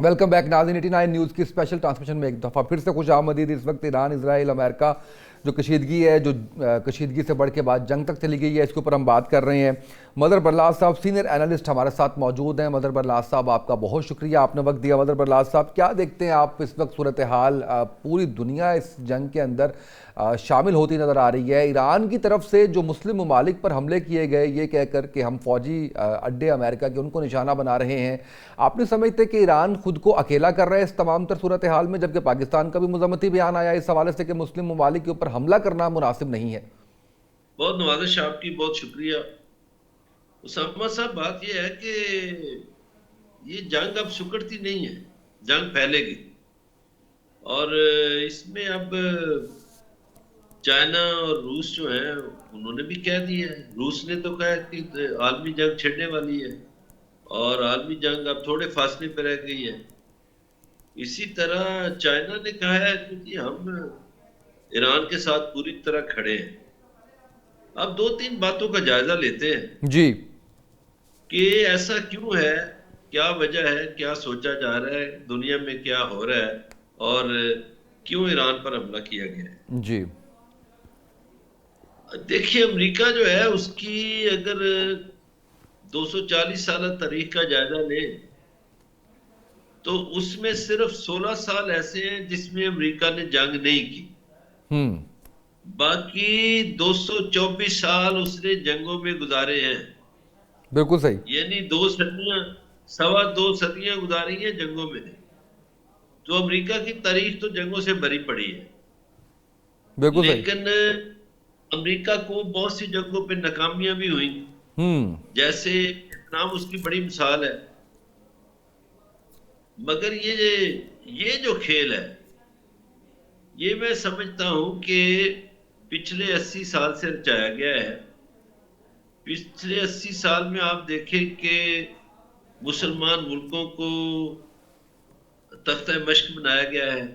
Welcome back नाज़रीन। 89 news की special transmission में एक दफ़ा फिर से खुश आमदीद। इस वक्त ईरान, इजराइल, अमेरिका जो कशीदगी है, जो कशीदगी से बढ़ के बाद जंग तक चली गई है, इसके ऊपर हम बात कर रहे हैं। मदर बरलास साहब सीनियर एनालिस्ट हमारे साथ मौजूद हैं। मदर बरलास साहब, आपका बहुत शुक्रिया, आपने वक्त दिया। मदर बरलास साहब, क्या देखते हैं आप इस वक्त सूरत हाल? पूरी दुनिया इस जंग के अंदर शामिल होती नज़र आ रही है। ईरान की तरफ से जो मुस्लिम ममालिक पर हमले किए गए, ये कहकर कि हम फौजी अड्डे अमेरिका के उनको निशाना बना रहे हैं, आप नहीं समझते कि ईरान खुद को अकेला कर रहा है इस तमाम तर सूरत हाल में? जबकि पाकिस्तान का भी मुज़म्मती बयान आया इस हवाले से कि मुस्लिम ममालिक के ऊपर हमला करना मुनासिब नहीं है। बहुत नवाजिश आपकी, बहुत शुक्रिया उसामा साहब। बात यह है कि ये जंग अब सुकड़ती नहीं है, जंग फैलेगी। और इसमें अब चाइना और रूस जो है उन्होंने भी कह दिया है। रूस ने तो कहा कि आलमी जंग छिड़ने वाली है और आलमी जंग अब थोड़े फासले पर रह गई है। इसी तरह चाइना ने कहा है कि हम ईरान के साथ पूरी तरह खड़े हैं। अब दो तीन बातों का जायजा लेते हैं जी। कि ऐसा क्यों है, क्या वजह है, क्या सोचा जा रहा है, दुनिया में क्या हो रहा है और क्यों ईरान पर हमला किया गया जी। है। देखिए, अमेरिका जो है उसकी अगर 240 साल तारीख का जायजा ले तो उसमें सिर्फ 16 साल ऐसे हैं जिसमें अमेरिका ने जंग नहीं की। हम्म। बाकी 224 साल उसने जंगों में गुजारे हैं। बिल्कुल सही। यानी 2 सदियां, सवा 2 सदियां गुजारी हैं जंगों में। तो अमेरिका की तारीख तो जंगों से भरी पड़ी है। बिल्कुल सही। लेकिन अमेरिका को बहुत सी जगहों पे नाकामियां भी हुई। हम्म। जैसे वियतनाम उसकी बड़ी मिसाल है। मगर ये जो खेल है, ये मैं समझता हूं कि पिछले 80 साल से रचाया गया है। पिछले 80 साल में आप देखें कि मुसलमान मुल्कों को तख्ता मश्क बनाया गया है।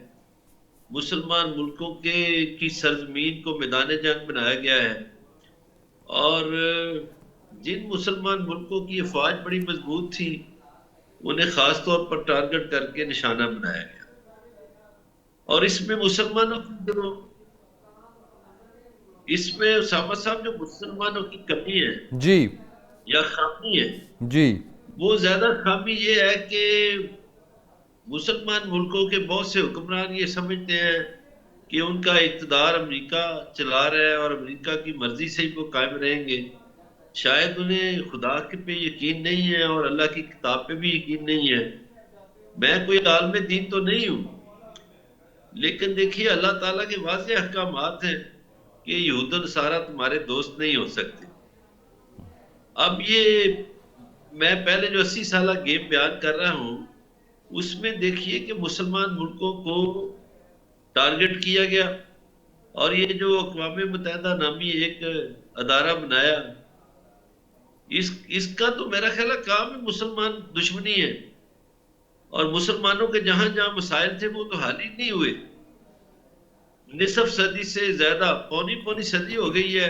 मुसलमान मुल्कों के की सरजमीन को मैदान जंग बनाया गया है। और जिन मुसलमान मुल्कों की अफवाज बड़ी मजबूत थी उन्हें खास तौर पर टारगेट करके निशाना बनाया गया। और इसमें मुसलमानों की जो इसमें उसामा साहब जो मुसलमानों की कमी है जी। या खामी है, जी। वो ज्यादा खामी ये है कि मुसलमान मुल्कों के बहुत से हुक्मरान ये समझते हैं कि उनका इक़्तिदार अमेरिका चला रहा है और अमेरिका की मर्जी से ही वो कायम रहेंगे। शायद उन्हें खुदा के पे यकीन नहीं है और अल्लाह की किताब पे भी यकीन नहीं है। मैं कोई आलम दीन तो नहीं हूं, लेकिन देखिए अल्लाह ताला के वाज़ेह अहकामात हैं कि यहूद और नसारा तुम्हारे दोस्त नहीं हो सकते। अब ये मैं पहले जो 80 साल गेम बयान कर रहा हूं उसमें देखिए कि मुसलमान मुल्कों को टारगेट किया गया। और ये जो अक़वाम मुत्तहिदा नामी एक अदारा बनाया, इसका तो मेरा ख्याल है काम ही मुसलमान दुश्मनी है। और मुसलमानों के जहां जहां मसाइल थे वो तो हल ही नहीं हुए। निसफ सदी से ज्यादा, पौनी पौनी सदी हो गई है।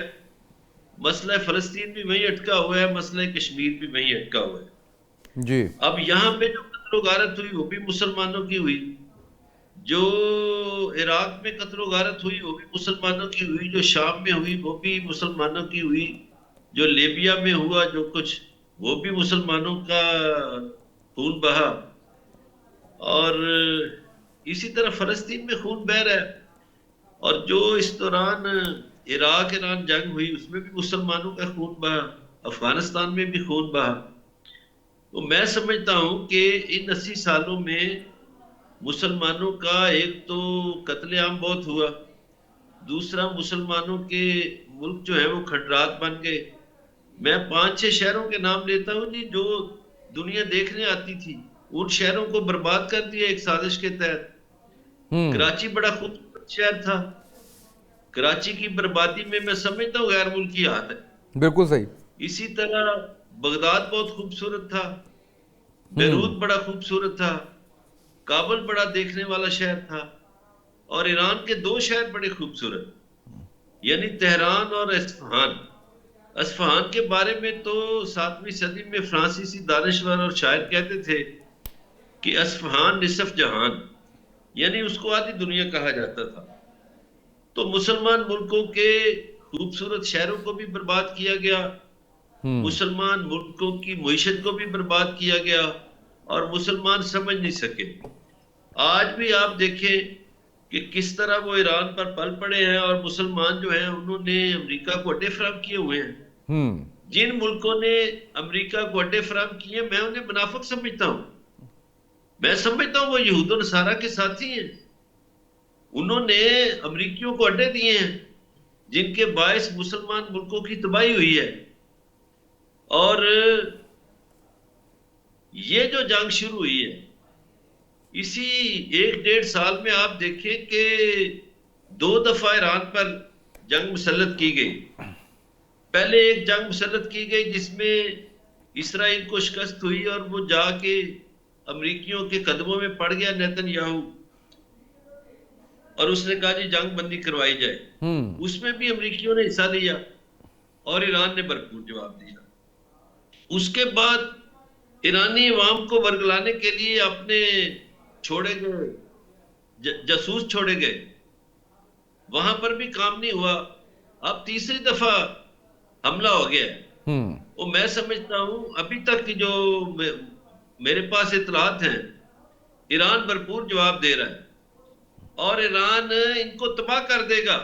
मसला फलस्तीन भी वहीं अटका हुआ है, मसला कश्मीर भी वहीं अटका हुआ है। जी। अब यहाँ पे जो कत्लो गारत हुई वो भी मुसलमानों की हुई। जो इराक में कत्लो गारत हुई वो भी मुसलमानों की हुई। जो शाम में हुई वो भी मुसलमानों की हुई। जो लीबिया में हुआ जो कुछ, वो भी मुसलमानों का खून बहा। और इसी तरह फलस्तीन में खून बह रहा है। और जो इस दौरान इराक ईरान जंग हुई उसमें भी मुसलमानों का खून बहा, अफगानिस्तान में भी खून बहा। तो मैं समझता हूं कि इन 80 सालों में मुसलमानों का एक तो कत्लेआम बहुत हुआ, दूसरा मुसलमानों के मुल्क जो है वो खंडरात बन गए। मैं 5-6 शहरों के नाम लेता हूँ जी, जो दुनिया देखने आती थी उन शहरों को बर्बाद कर दिया एक साजिश के तहत। हम्म। कराची बड़ा खूबसूरत शहर था। कराची की बर्बादी में मैं समझता हूँ गैर मुल्की हाथ है। बिल्कुल सही। इसी तरह बगदाद बहुत खूबसूरत था, हम्म। बेरूत बड़ा खूबसूरत था, काबुल बड़ा देखने वाला शहर था। और ईरान के दो शहर बड़े खूबसूरत, यानी तेहरान और इस्फहान। इस्फहान के बारे में तो 7वीं सदी में फ्रांसीसी दानिशवर और शायर कहते थे कि अस्फहान निसफ जहान, यानी उसको आधी दुनिया कहा जाता था। तो मुसलमान मुल्कों के खूबसूरत शहरों को भी बर्बाद किया गया, हम्म। मुसलमान मुल्कों की मईशत को भी बर्बाद किया गया, और मुसलमान समझ नहीं सके। आज भी आप देखें कि किस तरह वो ईरान पर पल पड़े हैं, और मुसलमान जो हैं उन्होंने अमेरिका को अड्डे फराहम किए हुए हैं। हम्म। जिन मुल्कों ने अमेरिका को अड्डे फराहम किए, मैं उन्हें मुनाफिक समझता हूं। मैं समझता हूं वो यहूद और नसारा के साथी हैं। उन्होंने अमरीकियों को अड्डे दिए हैं जिनके बायस मुसलमान मुल्कों की तबाही हुई है। और ये जो जंग शुरू हुई है, इसी 1-1.5 साल में आप देखें कि 2 दफा ईरान पर जंग मुसल्लत की गई। पहले एक जंग मुसल्लत की गई जिसमें इसराइल को शिकस्त हुई, और वो जाके अमरीकियों के कदमों में पड़ गया नेतन्याहू, और उसने कहा जी जंग बंदी करवाई जाए। हम्म। उसमें भी अमरीकियों ने हिस्सा लिया, और ईरान ने भरपूर जवाब दिया। उसके बाद ईरानी अवाम को वर्गलाने के लिए अपने छोड़े गए जासूस छोड़े गए, वहां पर भी काम नहीं हुआ। अब तीसरी दफा हमला हो गया है। हम्म। वो मैं समझता हूं अभी तक की जो मेरे पास इतलात हैं, ईरान भरपूर जवाब दे रहा है, और ईरान इनको तबाह कर देगा।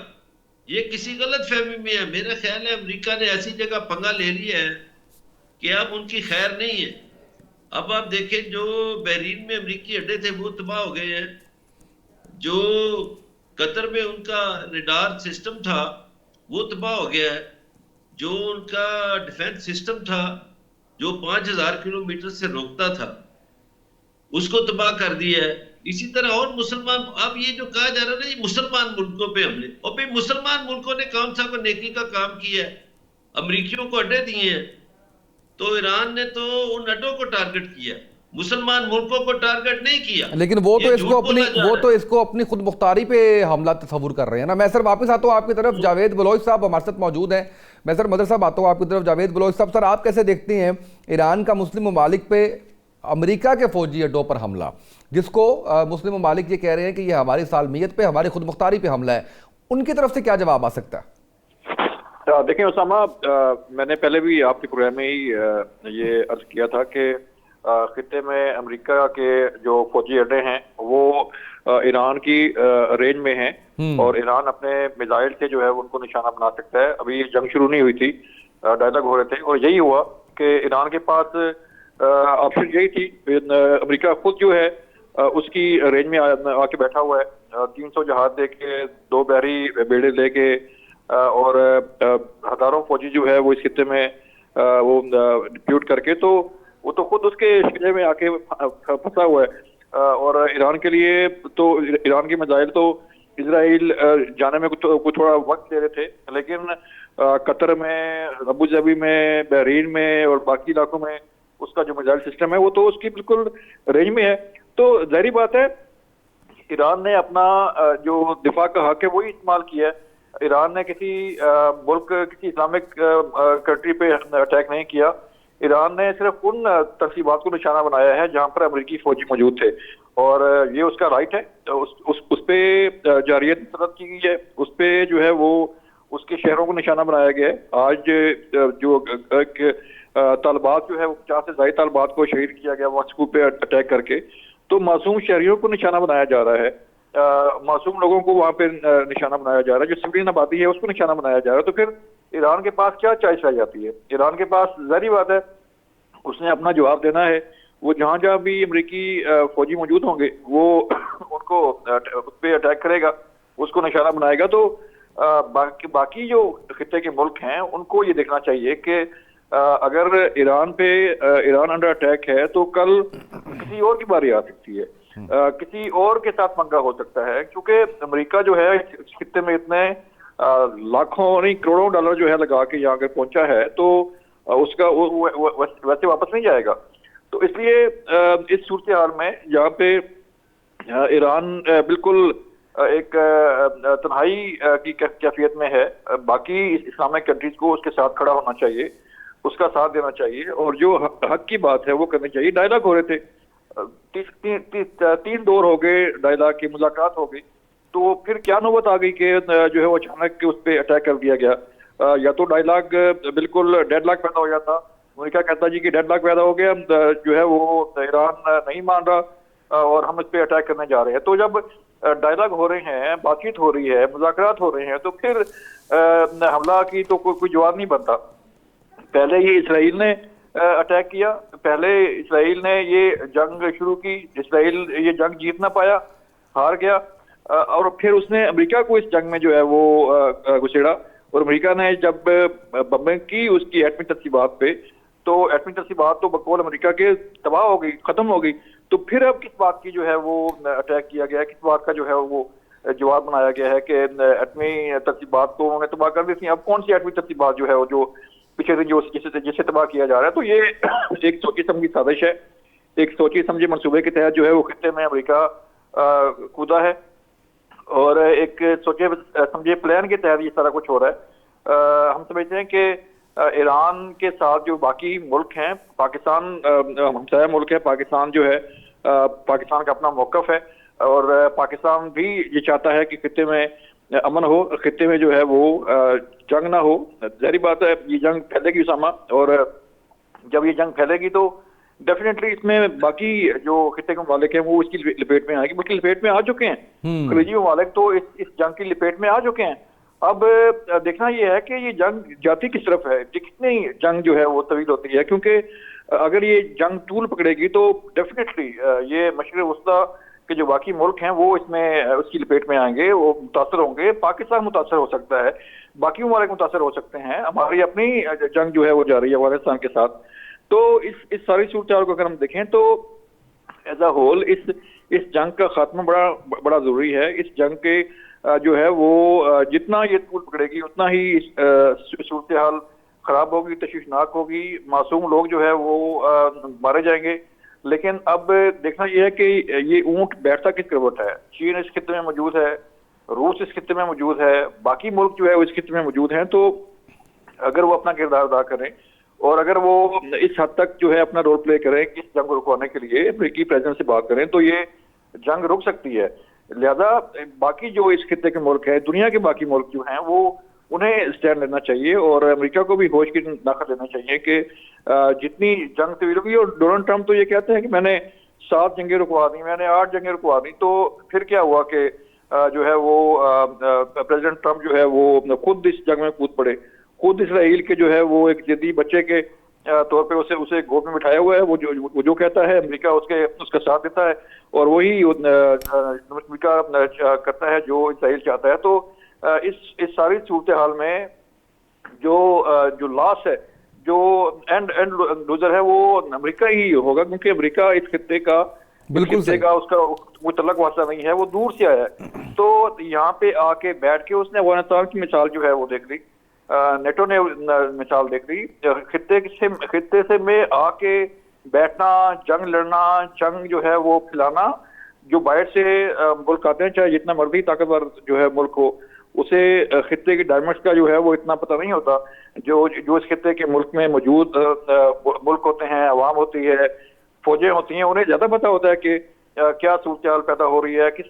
ये किसी गलत फहमी में है। मेरा ख्याल है अमेरिका ने ऐसी जगह पंगा ले लिया है कि अब उनकी खैर नहीं है। अब आप देखें, जो बहरीन में अमेरिकी अड्डे थे वो तबाह हो गए हैं। जो कतर में उनका रडार सिस्टम था वो तबाह हो गया है। जो उनका डिफेंस सिस्टम था, जो 5,000 किलोमीटर से रोकता था, उसको तबाह कर दिया है। इसी तरह और मुसलमान, अब ये जो कहा जा रहा है ना, ये मुसलमान मुल्कों पे हमले, और भाई मुसलमान मुल्कों ने कौन सा को नेकी का काम किया है? अमरीकियों को अड्डे दिए हैं। तो ईरान ने तो उन अड्डों को टारगेट किया, मुसलमान मुल्कों को टारगेट नहीं किया। लेकिन वो तो ये इसको झूठ अपनी बोला जा वो रहा तो है। इसको अपनी खुद मुख्तारी पे हमला तस्वुर कर रहे हैं ना। मैं सर वापस आता हूँ आपकी तरफ, तो जावेद बलोच साहब हमारे साथ मौजूद हैं। मैं सर मदर साहब आता हूँ आपकी तरफ। जावेद बलोच साहब, सर आप कैसे देखते हैं ईरान का मुस्लिम ममालिक पे अमेरिका के फौजी अड्डों पर हमला, जिसको मुस्लिम ममालिक ये कह रहे हैं कि ये हमारी सालमियत पे, हमारी खुद मुख्तारी पे हमला है, उनकी तरफ से क्या जवाब आ सकता है? देखिए उसामा, मैंने पहले भी आपके प्रोग्राम में ही ये अर्ज किया था कि खित्ते में अमेरिका के जो फौजी अड्डे हैं वो ईरान की रेंज में हैं, और ईरान अपने मिसाइल से जो है उनको निशाना बना सकता है। अभी जंग शुरू नहीं हुई थी, डायलॉग हो रहे थे, और यही हुआ कि ईरान के पास ऑप्शन यही थी। अमेरिका खुद जो है उसकी रेंज में आके बैठा हुआ है, 300 जहाज लेके, 2 बहरी बेड़े लेके, और हजारों फौजी जो है वो इस खित्ते में वो डिप्यूट करके, तो वो तो खुद उसके शिकंजे में आके फंसा हुआ है। और ईरान के लिए तो ईरान की मिसाइल तो इजराइल जाने में कुछ थोड़ा वक्त ले रहे थे, लेकिन कतर में, अबू धाबी में, बहरीन में और बाकी इलाकों में उसका जो मिसाइल सिस्टम है वो तो उसकी बिल्कुल रेंज में है। तो जाहिर बात है ईरान ने अपना जो दिफा का हक है वही इस्तेमाल किया है। ईरान ने किसी मुल्क, किसी इस्लामिक कंट्री पे अटैक नहीं किया। ईरान ने सिर्फ उन तरसीबात को निशाना बनाया है जहां पर अमेरिकी फौजी मौजूद थे, और ये उसका राइट है। उस पे जारियत मुस्तरद की गई है, उस पे जो है वो उसके शहरों को निशाना बनाया गया है। आज जो तालिबात जो है वो 50 से ज्यादा तालिबात को शहीद किया गया मॉस्को पे अटैक करके। तो मासूम शहरियों को निशाना बनाया जा रहा है, मासूम लोगों को वहां पे निशाना बनाया जा रहा है, जो सिविलियन आबादी है उसको निशाना बनाया जा रहा है। तो फिर ईरान के पास क्या चॉइस रह जाती है? ईरान के पास जाहिर बात है उसने अपना जवाब देना है। वो जहां जहां भी अमेरिकी फौजी मौजूद होंगे वो उनको उस पर अटैक करेगा, उसको निशाना बनाएगा। तो बाकी जो खित्ते के मुल्क हैं उनको ये देखना चाहिए कि अगर ईरान अंडर अटैक है तो कल किसी और की बारी आ सकती है, किसी और के साथ पंगा हो सकता है, क्योंकि अमेरिका जो है इस खित्ते में इतने लाखों नहीं करोड़ों डॉलर जो है लगा के यहाँ अगर पहुंचा है तो उसका वैसे वापस नहीं जाएगा। तो इसलिए इस सूरत हाल में यहाँ पे ईरान बिल्कुल एक तन्हाई की कैफियत में है। बाकी इस्लामिक कंट्रीज को उसके साथ खड़ा होना चाहिए, उसका साथ देना चाहिए, और जो हक की बात है वो करनी चाहिए। डायलॉग हो रहे थे तीन दौर हो गए, डायलॉग की मुलाकात हो गई, तो फिर क्या नौबत आ गई कि जो है वो अचानक उस पर अटैक कर दिया गया। या तो डायलॉग बिल्कुल डेडलॉक पैदा हो जाता, अमेरिका कहता जी कि डेडलॉक पैदा हो गया, जो है वो ईरान नहीं मान रहा और हम इस पे अटैक करने जा रहे हैं। तो जब डायलॉग हो रहे हैं, बातचीत हो रही है, मुज़ाकरात हो रहे हैं, तो फिर हमला की तो कोई जवाब नहीं बनता। पहले ये इसराइल ने अटैक किया, पहले इसराइल ने ये जंग शुरू की, इसराइल ये जंग जीत ना पाया, हार गया, और फिर उसने अमेरिका को इस जंग में जो है वो घुसेड़ा। और अमेरिका ने जब बम्बिंग की उसकी एटमी तरतीबात पे, तो एटमी तरतीबात तो बकौल अमेरिका के तबाह हो गई, खत्म हो गई। तो फिर अब किस बात की जो है वो अटैक किया गया, किस बात का जो है वो जवाब बनाया गया है कि एटमी तरतीबात तो उन्होंने तबाह कर दी थी, अब कौन सी एटमी तरतीबात जो है वो जो पीछे से जो जिसे तबाह किया जा रहा है। तो ये एक सोची समझी साजिश है, एक सोची समझे मंसूबे के तहत जो है वो खित्ते में अमेरिका कूदा है, और एक सोचे समझे प्लान के तहत ये सारा कुछ हो रहा है। हम समझते हैं कि ईरान के साथ जो बाकी मुल्क हैं, पाकिस्तान हमसाया मुल्क है, पाकिस्तान जो है पाकिस्तान का अपना मौकफ है, और पाकिस्तान भी ये चाहता है कि खित्ते में अमन हो, खित्ते में जो है वो जंग ना हो। जाहिर बात है ये जंग फैलेगी उसामा, और जब ये जंग फैलेगी तो डेफिनेटली इसमें बाकी जो खित्ते के ममालिक हैं वो इसकी लपेट में आएगी, बल्कि लपेट में आ चुके हैं। खलीजी ममालिक तो इस जंग की लपेट में आ चुके हैं। अब देखना यह है कि ये जंग जाती किस तरफ है, कितनी जंग जो है वो तवील होती है, क्योंकि अगर ये जंग तूल पकड़ेगी तो डेफिनेटली ये मशरिक़ वस्ता के जो बाकी मुल्क हैं वो इसमें उसकी लपेट में आएंगे, वो मुतासर होंगे। पाकिस्तान मुतासर हो सकता है, बाकी ममालिक मुतासर हो सकते हैं, हमारी अपनी जंग जो है वो जारी है अफगानिस्तान के साथ। तो इस सारी सूरत को अगर हम देखें तो एज अ होल इस जंग का खात्मा बड़ा जरूरी है। इस जंग के जो है वो जितना ये तूल पकड़ेगी उतना ही सूरत हाल खराब होगी, तशवीशनाक होगी, मासूम लोग जो है वो मारे जाएंगे। लेकिन अब देखना यह है कि ये ऊंट बैठता किस करवट है। चीन इस खित्ते में मौजूद है, रूस इस खित्ते में मौजूद है, बाकी मुल्क जो है वो इस खित्ते में मौजूद हैं। तो अगर वो अपना किरदार अदा करें और अगर वो इस हद तक जो है अपना रोल प्ले करें इस जंग को रुकवाने के लिए, अमेरिकी प्रेसिडेंट से बात करें, तो ये जंग रुक सकती है। लिहाजा बाकी जो इस खित्ते के मुल्क हैं, दुनिया के बाकी मुल्क जो हैं, वो उन्हें स्टैंड लेना चाहिए और अमेरिका को भी होश की नखत लेना चाहिए कि जितनी जंग तवील होगी। और डोनाल्ड ट्रंप तो ये कहते हैं कि मैंने 7 जंगें रुकवा दी, मैंने 8 जंगें रुकवा दी। तो फिर क्या हुआ कि जो है वो प्रेसिडेंट ट्रंप जो है वो खुद इस जंग में कूद पड़े, खुद इसराइल के जो है वो एक जिद्दी बच्चे के तौर पे उसे गोद में बिठाया हुआ है। वो जो कहता है अमेरिका उसका साथ देता है, और वही अमेरिका करता है जो इसराइल चाहता है। तो इस सारी सूरत हाल में जो लॉस है, जो एंड लूजर है, वो अमेरिका ही होगा, क्योंकि अमेरिका इस खित्ते का उसका वो तलक वास्ता नहीं है, वो दूर से आया है। तो यहाँ पे आके बैठ के उसने अफगानिस्तान की मिसाल जो है वो देख ली, नेटो ने मिसाल देख ली। खित्ते से में आके बैठना, जंग लड़ना, जंग जो है वो फैलाना, जो बाहर से मुल्क आते हैं, चाहे जितना मर्जी ताकतवर जो है मुल्क हो, उसे खित्ते के डायमेंड्स का जो है वो इतना पता नहीं होता। जो इस खित्ते के मुल्क में मौजूद मुल्क होते हैं, अवाम होती है, फौजें होती हैं, उन्हें ज्यादा पता होता है कि क्या सूरत पैदा हो रही है, किस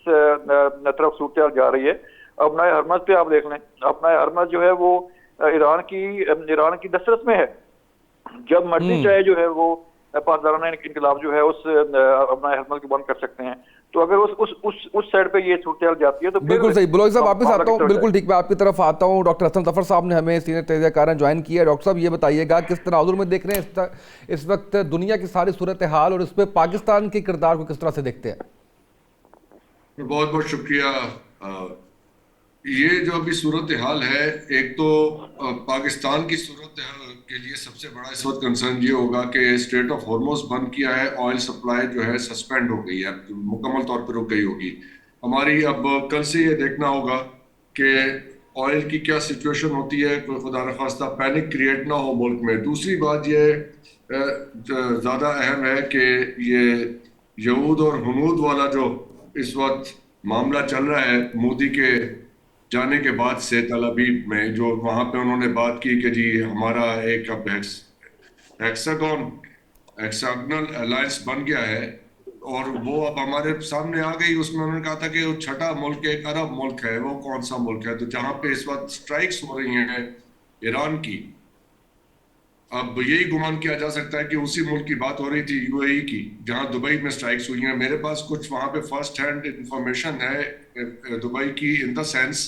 तरफ सूरत जा रही है। अपना हरमज पे आप देख लें, अपना हरमज जो है वो ईरान की दस्तरस में है। जब मर्जी चाहे जो है वो पासदाराना इनकलाब जो है उस अपना हरमज को बंद कर सकते हैं। तो अगर उस साइड पे ये सूरत जाती है तो बिल्कुल सही। बुलोई साहब वापस आता हूँ, बिल्कुल ठीक, मैं आपकी तरफ आता हूँ। डॉक्टर हसन जफर साहब ने हमें सीनियर तजज़ियाकार ज्वाइन किया। डॉक्टर साहब ये बताइएगा किस तरह हुजूर में देख रहे हैं इस वक्त दुनिया की सारी सूरत हाल, और इस पर पाकिस्तान के किरदार को किस तरह से देखते हैं? बहुत बहुत शुक्रिया। ये जो अभी सूरत हाल है, एक तो पाकिस्तान की सूरत के लिए सबसे बड़ा इस वक्त कंसर्न ये होगा कि स्ट्रेट ऑफ हॉर्मोज बंद किया है, ऑयल सप्लाई जो है सस्पेंड हो गई है, मुकम्मल तौर पर रुक गई होगी हमारी। अब कल से ये देखना होगा कि ऑयल की क्या सिचुएशन होती है, कोई खुदा न खास्ता पैनिक क्रिएट ना हो मुल्क में। दूसरी बात ये ज़्यादा अहम है कि ये यहूद और हनूद वाला जो इस वक्त मामला चल रहा है, मोदी के जाने के बाद से तल अबीब में, जो वहाँ पे उन्होंने बात की कि जी हमारा एक अब हेक्सागन हेक्सागोनल अलायंस बन गया है और वो अब हमारे सामने आ गई। उसमें उन्होंने कहा था कि वो छठा मुल्क एक अरब मुल्क है, वो कौन सा मुल्क है? तो जहां पे इस वक्त स्ट्राइक्स हो रही हैं ईरान की, अब यही गुमान किया जा सकता है कि उसी मुल्क की बात हो रही थी, यूएई की, जहां दुबई में स्ट्राइक्स हुई हैं। मेरे पास कुछ वहां पे फर्स्ट हैंड इंफॉर्मेशन है दुबई की, इन द सेंस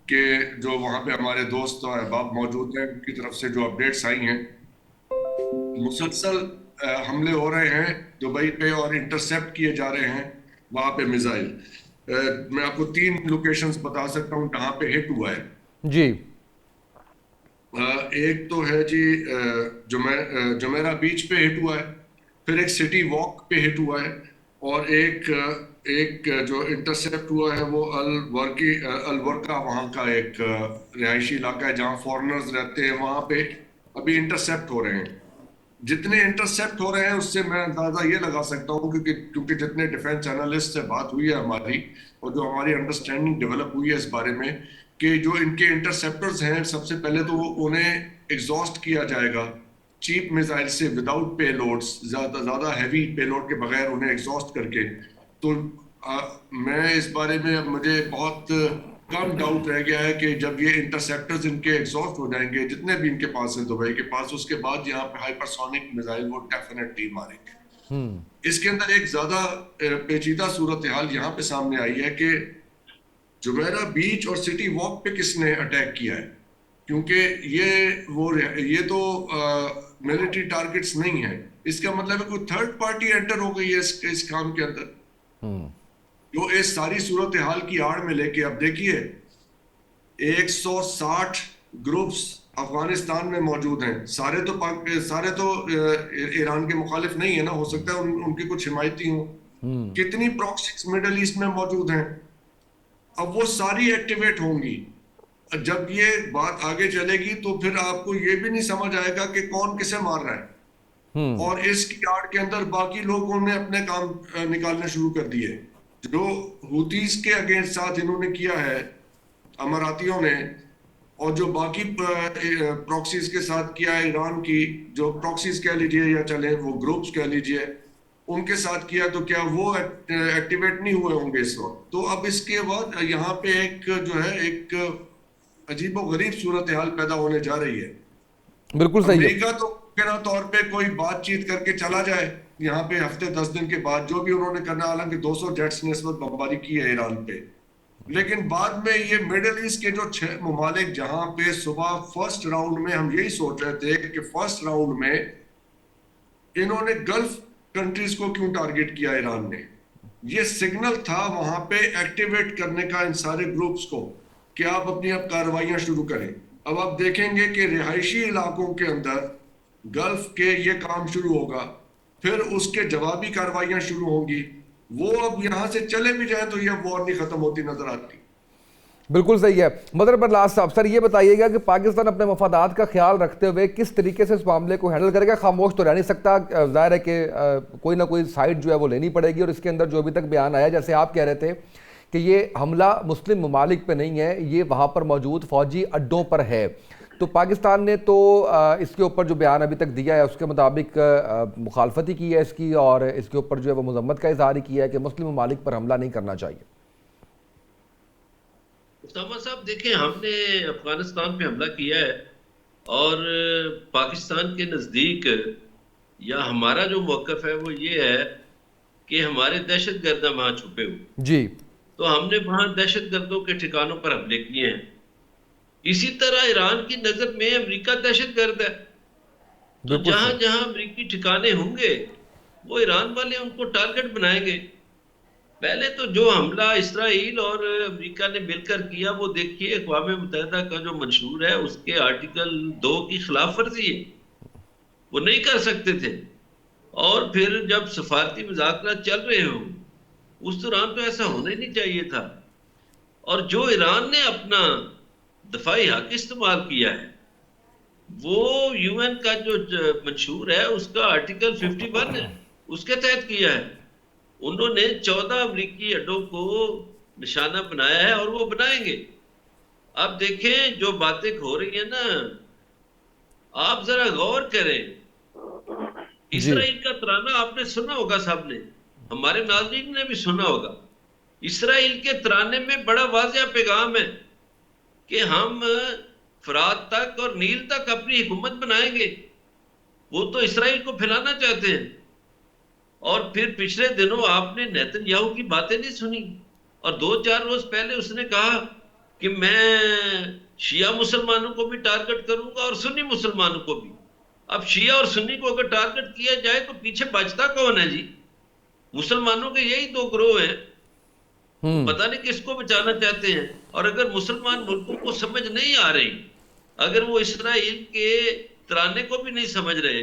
कि जो वहां पे हमारे दोस्त और अहबाब मौजूद हैं, उनकी तरफ से जो अपडेट्स आई हैं, मुसलसल हमले हो रहे हैं दुबई पे और इंटरसेप्ट किए जा रहे हैं वहां पे मिसाइल। मैं आपको 3 लोकेशंस बता सकता हूँ जहां पे हिट हुआ है जी। एक तो है जी जुमेरा बीच पे हिट हुआ है, फिर एक सिटी वॉक पे हिट हुआ है, और एक जो इंटरसेप्ट हुआ है वो अलवर्का वहाँ का एक रिहायशी इलाका है जहाँ फॉरेनर्स रहते हैं, वहाँ पे अभी इंटरसेप्ट हो रहे हैं। जितने इंटरसेप्ट हो रहे हैं उससे मैं अंदाजा ये लगा सकता हूँ, क्योंकि जितने डिफेंस एनालिस्ट से बात हुई है हमारी, और जो हमारी अंडरस्टैंडिंग डेवलप हुई है इस बारे में, कि जो इनके इंटरसेप्टर्स हैं, सबसे पहले तो उन्हें एग्जॉस्ट किया जाएगा चीप मिसाइल से, विदाउट पेलोड्स, ज्यादा हैवी पेलोड के बगैर उन्हें एग्जॉस्ट करके। तो मैं इस बारे में, मुझे बहुत कम डाउट रह गया है कि जब ये इंटरसेप्टर्स इनके एग्जॉस्ट हो जाएंगे, जितने भी इनके पास हैं दुबई के पास, उसके बाद यहाँ पे हाइपरसोनिक मिसाइल वो डेफिनेटली मारेंगे। इसके अंदर एक ज्यादा पेचीदा सूरत हाल यहाँ पे सामने आई है कि जुमेरा बीच और सिटी वॉक पे किसने अटैक किया है, क्योंकि ये तो मिलिट्री टारगेट्स नहीं है। इसका मतलब है कोई थर्ड पार्टी एंटर हो गई है इस काम के अंदर, जो इस सारी सूरत हाल की आड़ में लेके, अब देखिए 160 ग्रुप्स अफगानिस्तान में मौजूद हैं। सारे तो ईरान के मुखालिफ नहीं है ना, हो सकता है उनके कुछ हिमायती हों। कितनी प्रॉक्सीज मिडल ईस्ट में मौजूद हैं, अब वो सारी एक्टिवेट होंगी। जब ये बात आगे चलेगी तो फिर आपको ये भी नहीं समझ आएगा कि कौन किसे मार रहा है, और इसकी आड़ के अंदर बाकी लोगों ने अपने काम निकालने शुरू कर दिए। जो हुतीस के अगेंस्ट साथ इन्होंने किया है अमारातियों ने, और जो बाकी प्रॉक्सीज के साथ किया है ईरान की, जो प्रॉक्सीज कह लीजिए या चले वो ग्रुप्स कह लीजिए, उनके साथ किया, तो क्या वो एक्टिवेट नहीं हुए होंगे इस वक्त? तो अब इसके बाद यहाँ पे एक जो है एक अजीबो गरीब सूरत हाल पैदा होने जा रही है। बिल्कुल सही है। अमेरिका तो बिना तौर पे कोई बातचीत करके चला जाए यहाँ पे हफ्ते 10 दिन के बाद, जो भी उन्होंने करना, हालांकि 200 जेट्स ने इस वक्त बमबारी की है ईरान पे, लेकिन बाद में ये मिडिल ईस्ट के जो 6 ममालिक, जहां पे सुबह फर्स्ट राउंड में हम यही सोच रहे थे कि फर्स्ट राउंड में इन्होंने गल्फ कंट्रीज को क्यों टारगेट किया ईरान ने, ये सिग्नल था वहां पे एक्टिवेट करने का इन सारे ग्रुप्स को कि आप अपनी अब कार्रवाइयां शुरू करें। अब आप देखेंगे कि रिहायशी इलाकों के अंदर गल्फ के ये काम शुरू होगा, फिर उसके जवाबी कार्रवाइयां शुरू होंगी। वो अब यहां से चले भी जाए तो ये वॉर नहीं खत्म होती नजर आती। बिल्कुल सही है। मदर बरलास साहब, सर ये बताइएगा कि पाकिस्तान अपने मफादात का ख्याल रखते हुए किस तरीके से इस मामले को हैंडल करेगा? खामोश तो रह नहीं सकता, जाहिर है कि कोई ना कोई साइड जो है वो लेनी पड़ेगी। और इसके अंदर जो अभी तक बयान आया, जैसे आप कह रहे थे कि ये हमला मुस्लिम ममालिक पे नहीं है, ये वहाँ पर मौजूद फौजी अड्डों पर है, तो पाकिस्तान ने तो इसके ऊपर जो बयान अभी तक दिया है उसके मुताबिक मुखालफत ही की है इसकी, और इसके ऊपर जो है वो मजम्मत का इजहार ही किया है कि मुस्लिम ममालिक पर हमला नहीं करना चाहिए। उस्तामा साहब देखें, हमने अफगानिस्तान पे हमला किया है, और पाकिस्तान के नज़दीक या हमारा जो मौक़िफ़ है वो ये है कि हमारे दहशतगर्द वहाँ छुपे हुए जी, तो हमने वहाँ दहशतगर्दों के ठिकानों पर हमले किए हैं। इसी तरह ईरान की नज़र में अमेरिका दहशतगर्द है, तो जहां जहां अमेरिकी ठिकाने होंगे वो ईरान वाले उनको टारगेट बनाएंगे। पहले तो जो हमला इसराइल और अमेरिका ने मिलकर किया, वो देखिए अक़वाम मुत्तहिदा का जो मंशूर है उसके आर्टिकल 2 की खिलाफ वर्जी है, वो नहीं कर सकते थे। और फिर जब सफारती मुज़ाकरात चल रहे हो उस दौरान तो ऐसा होना ही नहीं चाहिए था। और जो ईरान ने अपना दफाई हक इस्तेमाल किया है वो यूएन का जो मंशूर है उसका आर्टिकल 51 है, उसके तहत किया है। उन्होंने 14 अमरीकी अड्डों को निशाना बनाया है और वो बनाएंगे। अब देखें जो बातें हो रही है ना, आप जरा गौर करें जी। इसराइल का तराना आपने सुना होगा, साहब ने, हमारे नाज़रीन ने भी सुना होगा। इसराइल के तराने में बड़ा वाज़िह पैगाम है कि हम फरात तक और नील तक अपनी हुकूमत बनाएंगे। वो तो इसराइल को फैलाना चाहते हैं। और फिर पिछले दिनों आपने नेतन्याहू की बातें नहीं सुनी, और 2-4 रोज पहले उसने कहा कि मैं शिया मुसलमानों को भी टारगेट करूंगा और सुन्नी मुसलमानों को भी। अब शिया और सुन्नी को अगर टारगेट किया जाए तो पीछे बचता कौन है जी? मुसलमानों के यही दो ग्रोह हैं, पता नहीं किसको बचाना चाहते हैं। और अगर मुसलमान मुल्कों को समझ नहीं आ रही, अगर वो इसराइल के तराने को भी नहीं समझ रहे,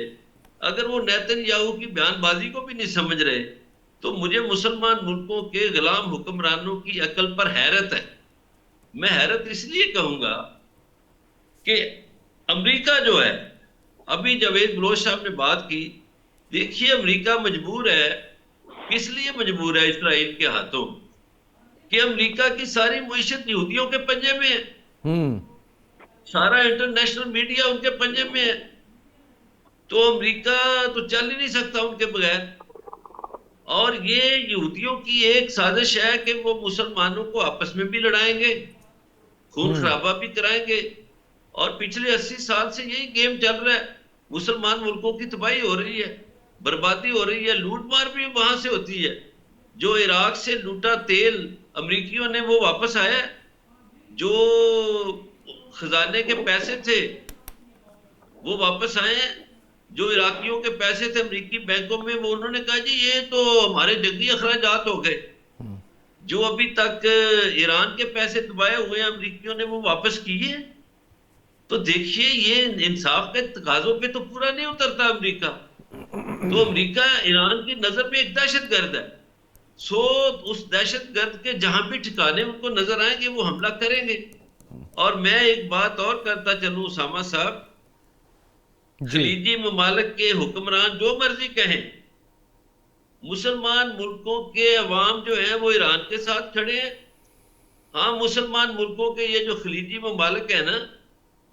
अगर वो नेतन्याहू की बयानबाजी को भी नहीं समझ रहे, तो मुझे मुसलमान मुल्कों के गुलाम हुक्मरानों की अकल पर हैरत है। मैं हैरत इसलिए कहूंगा कि अमेरिका जो है, अभी जावेद बलोच साहब ने बात की, देखिए अमेरिका मजबूर है। किस लिए मजबूर है इसराइल के हाथों? कि अमेरिका की सारी मुईशत यहूदियों के पंजे में है, सारा इंटरनेशनल मीडिया उनके पंजे में है, तो अमेरिका तो चल ही नहीं सकता उनके बगैर। और ये यहूदियों की एक साजिश है कि वो मुसलमानों को आपस में भी लड़ाएंगे, खून खराबा भी कराएंगे। और पिछले 80 साल से यही गेम चल रहा है। मुसलमान मुल्कों की तबाही हो रही है, बर्बादी हो रही है, लूट मार भी वहां से होती है। जो इराक से लूटा तेल अमरीकियों ने वो वापस आया, जो खजाने के पैसे थे वो वापस आए हैं। जो इराकियों के पैसे थे अमरीकी बैंकों में, वो उन्होंने कहा जी ये तो हमारे जंगी अखराजात हो गए। जो अभी तक ईरान के पैसे दबाए हुए हैं अमरीकियों ने, वो वापस किए। तो देखिए ये इंसाफ के तकाजों पे तो पूरा नहीं उतरता अमरीका। तो अमरीका ईरान की नजर में एक दहशतगर्द है। सो उस दहशतगर्द के जहां भी ठिकाने उनको नजर आएंगे वो हमला करेंगे। और मैं एक बात और करता चलूं उसामा साहब, खलीजी ममालिक के हुक्मरान जो मर्जी कहें, मुसलमान मुल्कों के अवाम जो है वो ईरान के साथ खड़े हैं। हाँ, मुसलमान मुल्कों के ये जो खलीजी ममालिक है ना,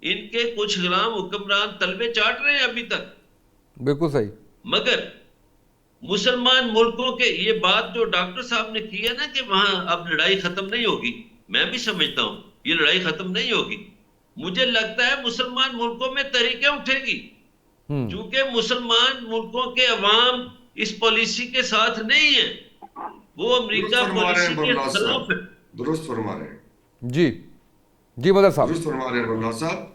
इनके कुछ गुलाम हुक्मरान तलबे चाट रहे हैं अभी तक। बिल्कुल सही। मगर मुसलमान मुल्कों के, ये बात जो डॉक्टर साहब ने की है ना कि वहां अब लड़ाई खत्म नहीं होगी, मैं भी समझता हूं ये लड़ाई खत्म नहीं होगी। मुझे लगता है मुसलमान मुल्कों में तहरीकें उठेगी, क्योंकि मुसलमान मुल्कों के अवाम इस पॉलिसी के साथ नहीं है, वो अमेरिका पॉलिसी के खिलाफ है। दुरुस्त फरमा रहे हैं जी जी मदर साहब, दुरुस्त फरमा रहे हैं बल्ला साहब।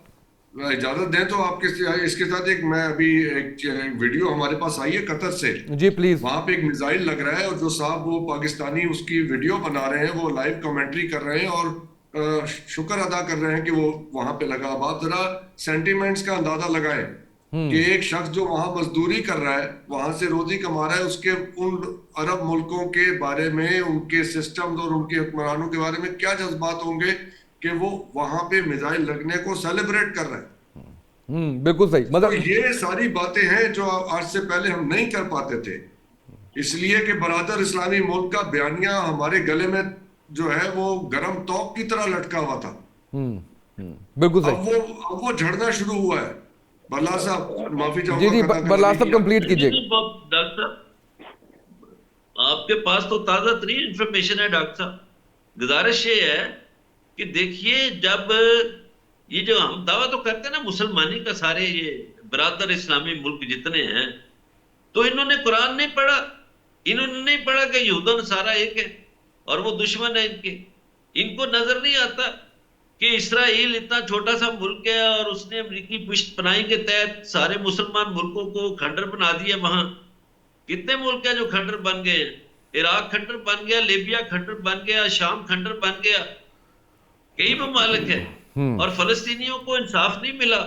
इजाजत दें तो आपके इसके साथ एक, मैं अभी एक वीडियो हमारे पास आई है कतर से जी प्लीज। वहां पे एक मिसाइल लग रहा है और जो साहब वो पाकिस्तानी उसकी वीडियो बना रहे हैं, वो लाइव कमेंट्री कर रहे हैं और शुक्र अदा कर रहे हैं कि वो वहां पे लगा। अब आप जरा सेंटिमेंट्स का अंदाजा लगाएं कि एक शख्स जो वहां मजदूरी कर रहा है, वहां से रोजी कमा रहा है, उसके उन अरब मुल्कों के बारे में, उनके सिस्टम और उनके हुक्मरानों के बारे में क्या जज्बात होंगे कि वो वहां पे मिसाइल लगने को सेलिब्रेट कर रहे हैं। बिल्कुल सही। तो ये सारी बातें हैं जो आज से पहले हम नहीं कर पाते थे, इसलिए कि बरादर इस्लामी मुल्क का बयानिया हमारे गले में जो है वो गरम तोप की तरह लटका हुआ था। बिल्कुल सही। अब वो झड़ना शुरू हुआ है। बल्ला साहब माफी जी चाहूंगा। जी बल्ला साहब कंप्लीट कीजिए। डॉक्टर आपके पास तो ताजा तरीन इंफॉर्मेशन है डॉक्टर साहब। गुजारिश ये है कि देखिए, जब ये जो हम दावा तो करते हैं ना मुसलमानी का, सारे ये बरादर इस्लामी मुल्क जितने हैं, तो इन्होंने कुरान नहीं पढ़ा, इन्होंने नहीं पढ़ा कि यहूद नसारा एक है और वो दुश्मन है इनके। इनको नजर नहीं आता कि इसराइल इतना छोटा सा मुल्क है और उसने अमेरिकी पुष्टपनाही के तहत सारे मुसलमान मुल्कों को खंडर बना दिया। वहां कितने मुल्क है जो खंडर बन गए? इराक खंडर बन गया, लीबिया खंडर बन गया, शाम खंडर बन गया, कई ममालिक है। और फलस्तीनियों को इंसाफ नहीं मिला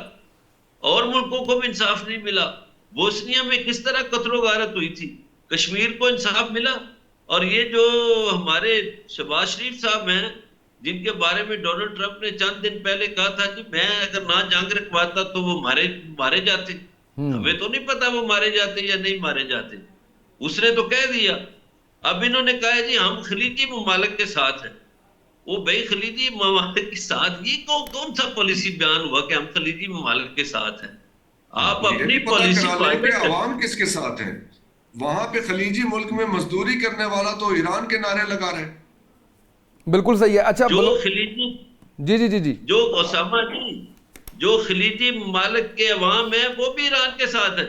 और मुल्कों को भी इंसाफ नहीं मिला। बोस्निया में किस तरह कत्लो गारत हुई थी, कश्मीर को इंसाफ मिला। और ये जो हमारे शहबाज शरीफ साहब हैं, जिनके बारे में डोनाल्ड ट्रंप ने चंद दिन पहले कहा था कि मैं अगर ना जंग रखवाता तो वो मारे जाते, हमें तो नहीं पता वो मारे जाते या नहीं मारे जाते, उसने तो कह दिया। अब इन्होंने कहा जी हम खलीजी ममालिक के साथ हैं। वो भाई खलीजी ममालिक के साथ, ये कौन सा पॉलिसी बयान हुआ कि हम खलीजी ममालिक के साथ हैं? आप ये भी अपनी पता पॉलिसी करा को लें आगे कि अवाम किसके साथ है। वहां पे खलीजी मुल्क में मजदूरी करने वाला तो ईरान के नारे लगा रहे हैं। बिल्कुल सही है। अच्छा जो बोलो। खलीजी जी जी जी जी। जो ओसामा जी, जो खलीजी ममालिक के अवाम है वो भी ईरान के साथ है।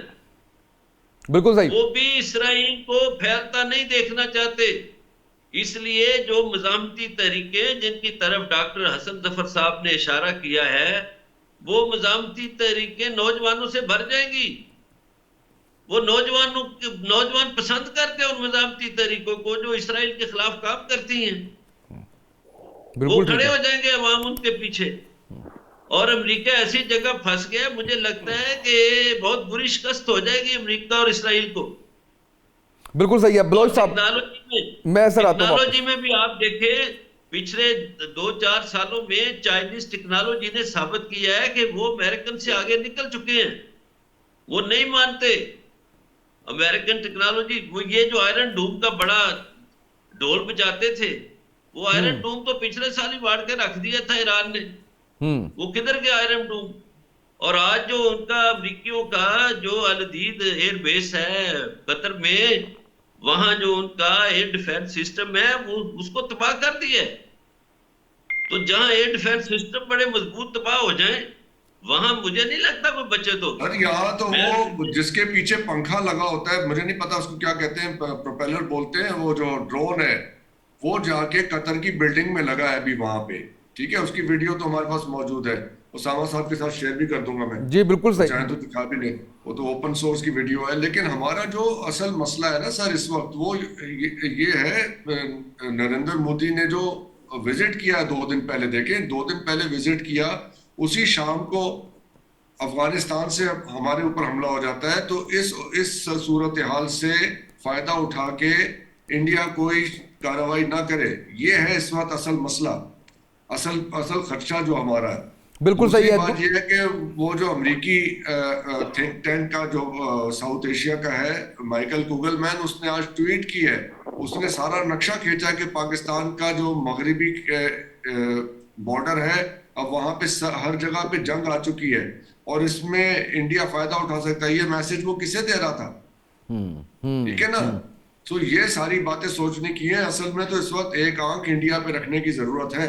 बिल्कुल सही। वो भी इसराइल को फैलता नहीं देखना चाहते। इसलिए जो मज़ामती तहरीकें जिनकी तरफ डॉक्टर हसन जफर साहब ने इशारा किया है, वो मज़ामती तहरीकें नौजवानों से भर जाएंगी। वो नौजवान पसंद करते हैं उन मज़ामती तहरीकों को जो इसराइल के खिलाफ काम करती हैं। वो बिल्कुल ठीक खड़े है। हो जाएंगे अवाम उनके पीछे। और अमेरिका ऐसी जगह फंस गया, मुझे लगता है कि बहुत बुरी शिकस्त हो जाएगी अमेरिका और इसराइल को। बिल्कुल सही है बलोच और साहब। टेक्नोलॉजी में मैं सर आता हूँ टेक्नोलॉजी वापस। में भी आप देखें, पिछले 2-4 सालों में चाइनीज टेक्नोलॉजी ने साबित किया है कि वो अमेरिकन से आगे निकल चुके हैं। वो नहीं मानते अमेरिकन टेक्नोलॉजी। वो ये जो आयरन डूम का बड़ा ढोल बजाते थे, वो आयरन डूम तो पिछले साल ही बांट के रख दिया था ईरान ने। हम्म। वो किधर गया आयरन डूम? और आज जो उनका अमरीकियों का जो अल-अदीद एयर बेस है कतर में, वहां जो उनका एयर डिफेंस सिस्टम है वो उसको तबाह कर दिया है। तो जहां एयर डिफेंस सिस्टम बड़े मजबूत तबाह हो जाएं, वहां मुझे नहीं लगता कोई बचत होगी। और यहाँ तो मैं वो जिसके पीछे पंखा लगा होता है, मुझे नहीं पता उसको क्या कहते हैं, प्रोपेलर बोलते हैं, वो जो ड्रोन है वो जाके कतर की बिल्डिंग में लगा है अभी वहां पे। ठीक है, उसकी वीडियो तो हमारे पास मौजूद है, उसामा साहब के साथ शेयर भी कर दूंगा मैं, जी बिल्कुल वो सही। चाहे तो दिखा भी ले। वो तो ओपन सोर्स की वीडियो है। लेकिन हमारा जो असल मसला है ना सर इस वक्त, वो ये है, नरेंद्र मोदी ने जो विजिट किया 2 दिन पहले, देखें 2 दिन पहले विजिट किया, उसी शाम को अफगानिस्तान से हमारे ऊपर हमला हो जाता है। तो इस सूरत हाल से फायदा उठा के इंडिया कोई कार्रवाई ना करे, ये है इस वक्त असल मसला, असल असल खदशा जो हमारा है। बिल्कुल सही दूसरी है। बात यह है कि वो जो अमेरिकी थिंक टैंक का जो साउथ एशिया का है, माइकल कुगलमैन, उसने आज ट्वीट की है। उसने सारा नक्शा खींचा कि पाकिस्तान का जो मगरिबी बॉर्डर है, अब वहां पे हर जगह पे जंग आ चुकी है और इसमें इंडिया फायदा उठा सकता है। ये मैसेज वो किसे दे रहा था? ठीक है ना? तो ये सारी बातें सोचने की है। असल में तो इस वक्त एक आंख इंडिया पे रखने की जरूरत है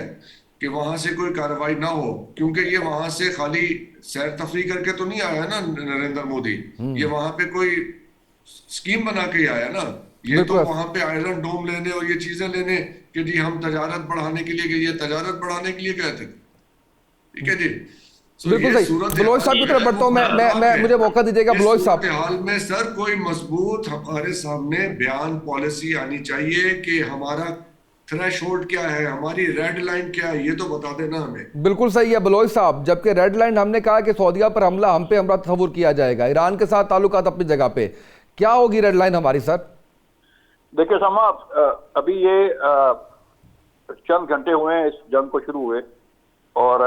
कि वहां से कोई कार्रवाई ना हो, क्योंकि ये वहां से खाली सैर तफरी करके तो नहीं आया ना नरेंद्र मोदी। ये वहां पे कोई स्कीम बना के ही आया ना। ये तो बिल्कुल वहां पे आयरन डोम लेने और ये चीजें लेने कि जी हम तजारत बढ़ाने के लिए गए, ये तजारत बढ़ाने के लिए गए थे। ठीक है जी। तो बिल्कुल ये सही। सूरत बलोच साहब हाल की जो तरफ है बढ़ता वो हूँ। खतरनाक मैं है। मुझे मौका दीजिएगा इस बलोच सूरत साहब। हाल में सर कोई मजबूत हमारे सामने बयान पॉलिसी आनी चाहिए कि हमारा थ्रेशोल्ड क्या है, हमारी रेड लाइन क्या है, ये तो बता देना हमें। बिल्कुल सही है बलोच साहब। जबकि रेड लाइन हमने कहा कि सऊदीया पर हमला, हम पे हमला तस्वुर किया जाएगा, ईरान के साथ ताल्लुकात अपनी जगह पे, क्या होगी रेड लाइन हमारी सर? देखिए सामा, अभी ये चंद घंटे हुए हैं इस जंग को शुरू हुए, और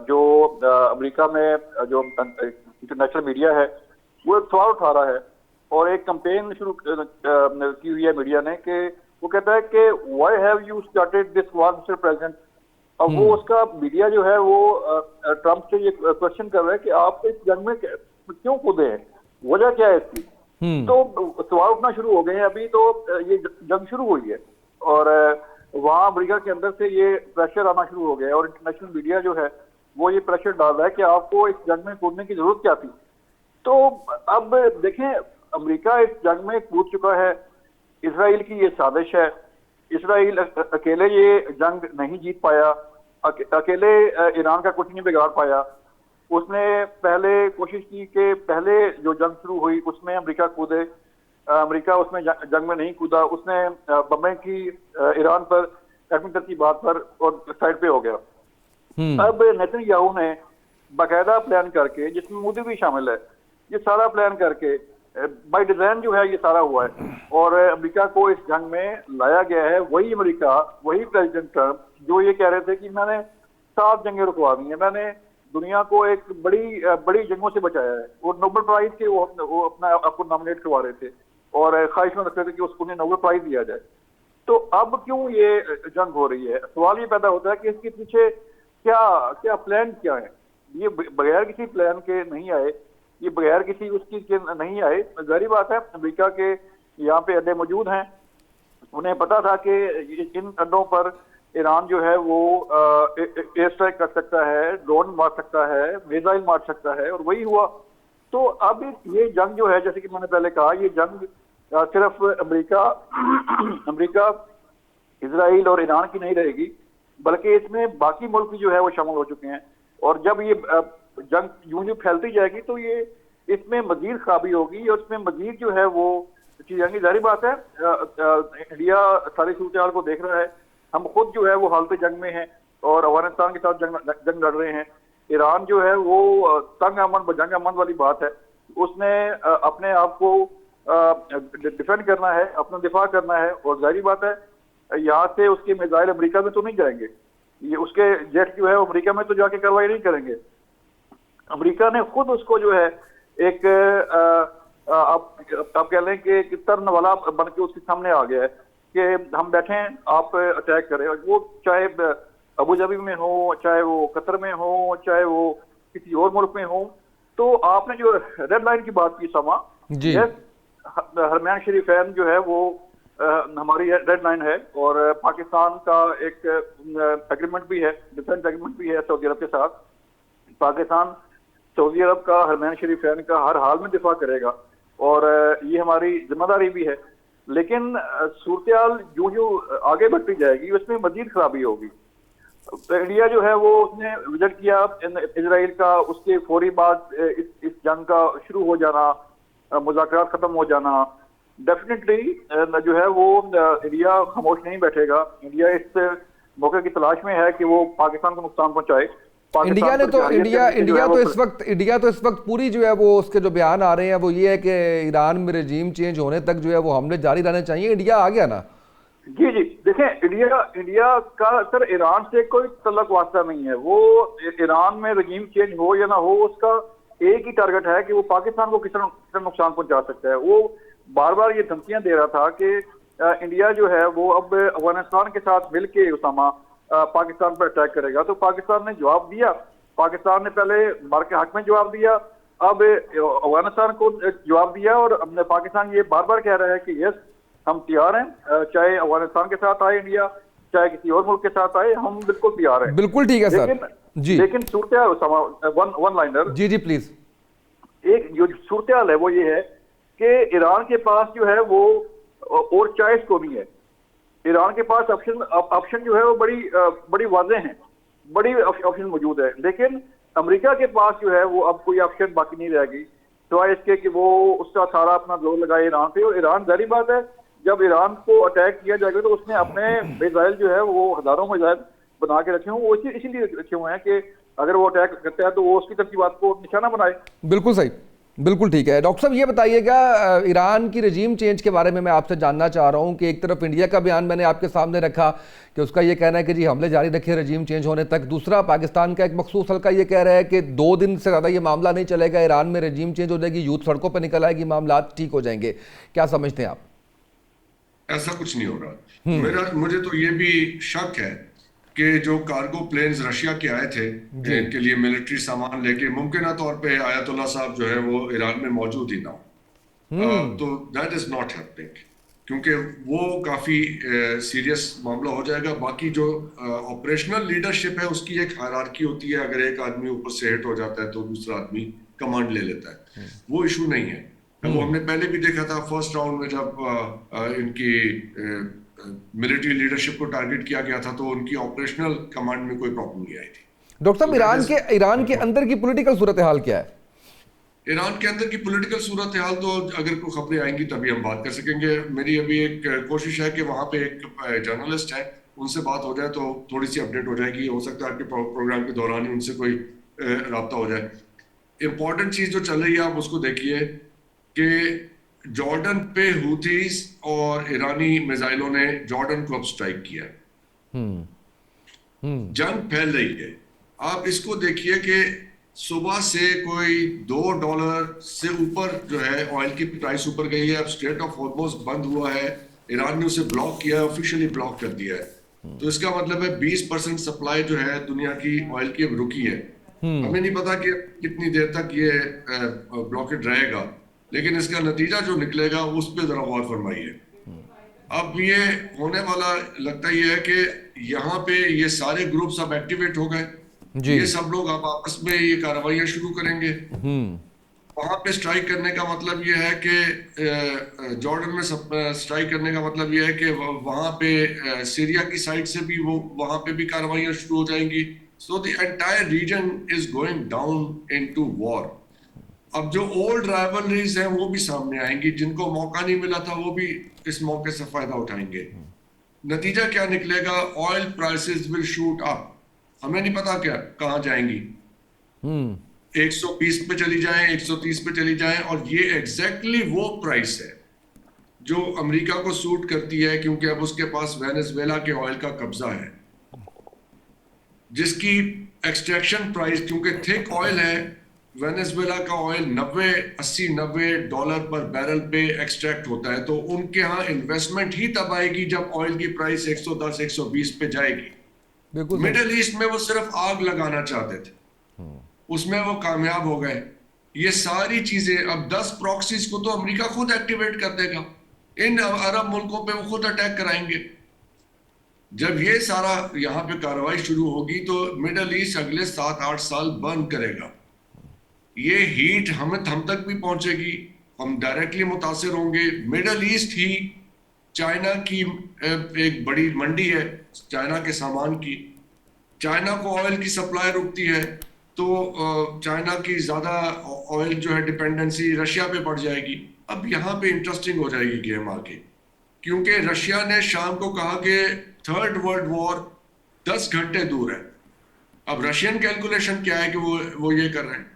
जो अमेरिका में जो इंटरनेशनल मीडिया है वो एक सवाल उठा रहा है और एक कैंपेन शुरू की हुई है मीडिया ने कि वो कहता है कि why have you started this war mister president. अब वो उसका मीडिया जो है वो ट्रंप से ये क्वेश्चन कर रहा है कि आप इस जंग में क्यों कूदे हैं, वजह क्या है इसकी। तो सवाल उठना शुरू हो गए हैं अभी। तो ये जंग शुरू हुई है और वहां अमेरिका के अंदर से ये प्रेशर आना शुरू हो गया है और इंटरनेशनल मीडिया जो है वो ये प्रेशर डाल रहा है कि आपको इस जंग में कूदने की जरूरत क्या थी। तो अब देखें, अमेरिका इस जंग में कूद चुका है, इसराइल की ये साजिश है। इसराइल अकेले ये जंग नहीं जीत पाया, अकेले ईरान का कुछ नहीं बिगाड़ पाया। उसने पहले कोशिश की कि पहले जो जंग शुरू हुई उसमें अमेरिका कूदे, अमेरिका उसमें जंग में नहीं कूदा। उसने बम्बे की ईरान पर एटमी तरकीबात पर और साइड पे हो गया। अब नेतन्याहू ने बाकायदा प्लान करके, जिसमें मोदी भी शामिल है, ये सारा प्लान करके बाय डिजाइन जो है ये सारा हुआ है और अमेरिका को इस जंग में लाया गया है। वही अमेरिका, वही प्रेसिडेंट ट्रंप जो ये कह रहे थे कि मैंने 7 जंगें रुकवा दी हैं, मैंने दुनिया को एक बड़ी जंगों से बचाया है। वो नोबेल प्राइज के वो अपना आपको नॉमिनेट करवा रहे थे और ख्वाहिश में रखते थे कि उसको नोबेल प्राइज दिया जाए। तो अब क्यों ये जंग हो रही है? सवाल ये पैदा होता है कि इसके पीछे क्या क्या प्लान क्या है। ये बगैर किसी प्लान के नहीं आए। ये बगैर किसी उसकी के नहीं आए। जाहिर बात है अमेरिका के यहाँ पे अड्डे मौजूद हैं, उन्हें पता था कि इन अड्डों पर ईरान जो है वो एयर स्ट्राइक कर सकता है, ड्रोन मार सकता है, मिसाइल मार सकता है, और वही हुआ। तो अब ये जंग जो है, जैसे कि मैंने पहले कहा, ये जंग सिर्फ अमेरिका, इजराइल और ईरान की नहीं रहेगी, बल्कि इसमें बाकी मुल्क जो है वो शामिल हो चुके हैं। और जब ये जंग यूं यूं फैलती जाएगी तो ये इसमें मजीद खराबी होगी और इसमें मजीद जो है वो चीजें आएंगी। जाहिर बात है इंडिया सारी सूरत को देख रहा है, हम खुद जो है वो हालत जंग में हैं और अफगानिस्तान के साथ जंग लड़ रहे हैं। ईरान जो है वो तंग जंग अमन वाली बात है, उसने अपने आप को डिफेंड करना है, अपना दिफा करना है। और जाहिर बात है यहाँ से उसके मिसाइल अमेरिका में तो नहीं जाएंगे, ये उसके जेट जो है अमेरिका में तो जाके कार्रवाई नहीं करेंगे। अमेरिका ने खुद उसको जो है एक आप कह लें कि तर्न वाला बन के उसके सामने आ गया है कि हम बैठे हैं, आप अटैक करें। वो चाहे अबू धाबी में हो, चाहे वो कतर में हो, चाहे वो किसी और मुल्क में हो। तो आपने जो रेड लाइन की बात की समा जी, हरमैन शरीफैन जो है वो हमारी रेड लाइन है, और पाकिस्तान का एक एग्रीमेंट भी है, डिफेंस एग्रीमेंट भी है सऊदी अरब के साथ। पाकिस्तान सऊदी अरब का हरमैन शरीफैन का हर हाल में दिफा करेगा और ये हमारी जिम्मेदारी भी है। लेकिन सूरत जो जो आगे बढ़ती जाएगी उसमें मजीद खराबी होगी। तो इंडिया जो है वो उसने विजिट किया इजराइल का, उसके फौरी बाद इस जंग का शुरू हो जाना, मुज़ाकरात खत्म हो जाना, डेफिनेटली जो है वो इंडिया खामोश नहीं बैठेगा। इंडिया इस मौके की तलाश में है कि वो पाकिस्तान को नुकसान पहुंचाए। इंडिया तो इस वक्त पूरी जो है वो उसके जो बयान आ रहे हैं वो ये है कि ईरान में रजीम चेंज होने तक जो है वो हमले जारी रहने चाहिए। इंडिया आ गया ना? जी जी, देखें इंडिया का सर ईरान से कोई तल्लुक वास्ता नहीं है। वो ईरान में रजीम चेंज हो या ना हो, उसका एक ही टारगेट है कि वो पाकिस्तान को किस तरह नुकसान पहुंचा सकता है। वो बार बार ये धमकियां दे रहा था कि इंडिया जो है वो अब अफगानिस्तान के साथ मिलके उसामा पाकिस्तान पर अटैक करेगा। तो पाकिस्तान ने जवाब दिया, पाकिस्तान ने पहले मार के हक में जवाब दिया, अब अफगानिस्तान को जवाब दिया। और पाकिस्तान ये बार बार कह रहा है कि यस हम तैयार हैं, चाहे अफगानिस्तान के साथ आए इंडिया, चाहे किसी और मुल्क के साथ आए, हम बिल्कुल तैयार हैं। बिल्कुल ठीक है सर जी। लेकिन सूरत वन लाइनर जी जी प्लीज, एक जो सूरत है वो ये है कि ईरान के पास जो है वो और चॉइस को नहीं है। ईरान के पास ऑप्शन जो है वो बड़ी वाज़ेह हैं, बड़ी ऑप्शन मौजूद है। लेकिन अमेरिका के पास जो है वो अब कोई ऑप्शन बाकी नहीं रहेगी सिवाय इसके कि वो उसका सारा अपना जोर लगाए ईरान पे। और ईरान जारी बात है जब ईरान को अटैक किया जाएगा तो उसने अपने मिसाइल जो है वो हजारों मिसाइल बना के रखे हुए, वो इसीलिए रखे हुए हैं कि अगर वो अटैक करता है तो वो उसकी तरकीबात को निशाना बनाए। बिल्कुल सही, बिल्कुल ठीक है। डॉक्टर साहब ये बताइएगा, ईरान की रजीम चेंज के बारे में मैं आपसे जानना चाह रहा हूं कि एक तरफ इंडिया का बयान मैंने आपके सामने रखा कि उसका ये कहना है कि जी हमले जारी रखे रजीम चेंज होने तक। दूसरा पाकिस्तान का एक मखसूस हल्का ये कह रहा है कि 2 दिन से ज़्यादा ये मामला नहीं चलेगा, ईरान में रजीम चेंज हो जाएगी, यूथ सड़कों पर निकल आएगी, मामला ठीक हो जाएंगे। क्या समझते हैं आप? ऐसा कुछ नहीं हो रहा। मुझे तो ये भी शक है कि जो कार्गो प्लेन्स रशिया के आए थे इनके लिए मिलिट्री सामान लेके, मुमकिन तौर पे आयतुल्ला साहब जो है वो ईरान में मौजूद ही ना हो, तो दैट इज नॉट हैपनिंग, क्योंकि वो काफी सीरियस मामला हो जाएगा। बाकी जो ऑपरेशनल लीडरशिप है उसकी एक हायरार्की होती है, अगर एक आदमी ऊपर से हिट हो जाता है तो दूसरा आदमी कमांड ले लेता है, वो इशू नहीं है। वो हमने पहले भी देखा था फर्स्ट राउंड में जब इनकी मिलिट्री लीडरशिप को टारगेट किया गया था तो उनकी ऑपरेशनल कमांड में कोई प्रॉब्लम नहीं आई थी। डॉक्टर साहब ईरान के अंदर की पॉलिटिकल सूरत हाल क्या है? ईरान के अंदर की पॉलिटिकल सूरत हाल तो अगर कोई खबरें आएंगी तभी हम बात कर सकेंगे। मेरी अभी एक कोशिश है कि वहां पे एक जर्नलिस्ट है, उनसे बात हो जाए तो थोड़ी सी अपडेट हो जाएगी। हो सकता है आपके प्रोग्राम के दौरान ही उनसे कोई राब्ता हो जाए। इंपॉर्टेंट चीज जो चल रही है आप उसको देखिए कि जॉर्डन पे हुथीज और ईरानी मिसाइलों ने जॉर्डन को अब स्ट्राइक किया है। जंग फैल रही है। आप इसको देखिए कि सुबह से कोई $2 से ऊपर जो है ऑयल की प्राइस ऊपर गई है। अब स्ट्रेट ऑफ हॉर्मुज़ बंद हुआ है, ईरान ने उसे ब्लॉक किया है, ऑफिशियली ब्लॉक कर दिया है। तो इसका मतलब है 20% सप्लाई जो है दुनिया की ऑयल की अब रुकी है। हमें नहीं पता कि कितनी देर तक ये ब्लॉकेड रहेगा, लेकिन इसका नतीजा जो निकलेगा उस पर जरा गौर फरमाइए। अब ये होने वाला लगता ये है कि यहाँ पे ये सारे ग्रुप्स अब एक्टिवेट हो गए, जी। ये सब लोग अब आपस में ये कार्रवाइयां शुरू करेंगे। वहां पे स्ट्राइक करने का मतलब ये है कि जॉर्डन में स्ट्राइक करने का मतलब ये है कि वहां पे सीरिया की साइड से भी वो वहां पे भी कार्रवाइयां शुरू हो जाएंगी। So the entire reason is going down into war. अब जो ओल्ड राइवलरीज हैं वो भी सामने आएंगी, जिनको मौका नहीं मिला था वो भी इस मौके से फायदा उठाएंगे। नतीजा क्या निकलेगा? Oil prices will shoot up. हमें नहीं पता क्या कहां जाएंगी, 120 पे चली जाएं, 130 पे चली जाएं, और ये एग्जैक्टली वो प्राइस है जो अमेरिका को सूट करती है, क्योंकि अब उसके पास वेनेजुएला के ऑयल का कब्जा है, जिसकी एक्सट्रैक्शन प्राइस, क्योंकि थिक ऑयल है, वेनेजुएला का ऑयल 80-90 डॉलर पर बैरल पे एक्सट्रैक्ट होता है, तो उनके यहाँ इन्वेस्टमेंट ही तब आएगी जब ऑयल की प्राइस 110-120 पे जाएगी। बिल्कुल। मिडिल ईस्ट में वो सिर्फ आग लगाना चाहते थे, उसमें वो कामयाब हो गए। ये सारी चीजें अब 10 प्रॉक्सीज को तो अमेरिका खुद एक्टिवेट कर देगा, इन अरब मुल्कों पे वो खुद अटैक कराएंगे। जब ये सारा यहाँ पे कार्रवाई शुरू होगी तो मिडिल ईस्ट अगले 7-8 साल बर्न करेगा। ये हीट हम तक भी पहुंचेगी, हम डायरेक्टली मुतासिर होंगे। मिडिल ईस्ट ही चाइना की एक बड़ी मंडी है, चाइना के सामान की। चाइना को ऑयल की सप्लाई रुकती है तो चाइना की ज्यादा ऑयल जो है डिपेंडेंसी रशिया पे बढ़ जाएगी। अब यहाँ पे इंटरेस्टिंग हो जाएगी गेम आगे, क्योंकि रशिया ने शाम को कहा कि थर्ड वर्ल्ड वॉर 10 घंटे दूर है। अब रशियन कैलकुलेशन क्या है कि वो ये कर रहे हैं।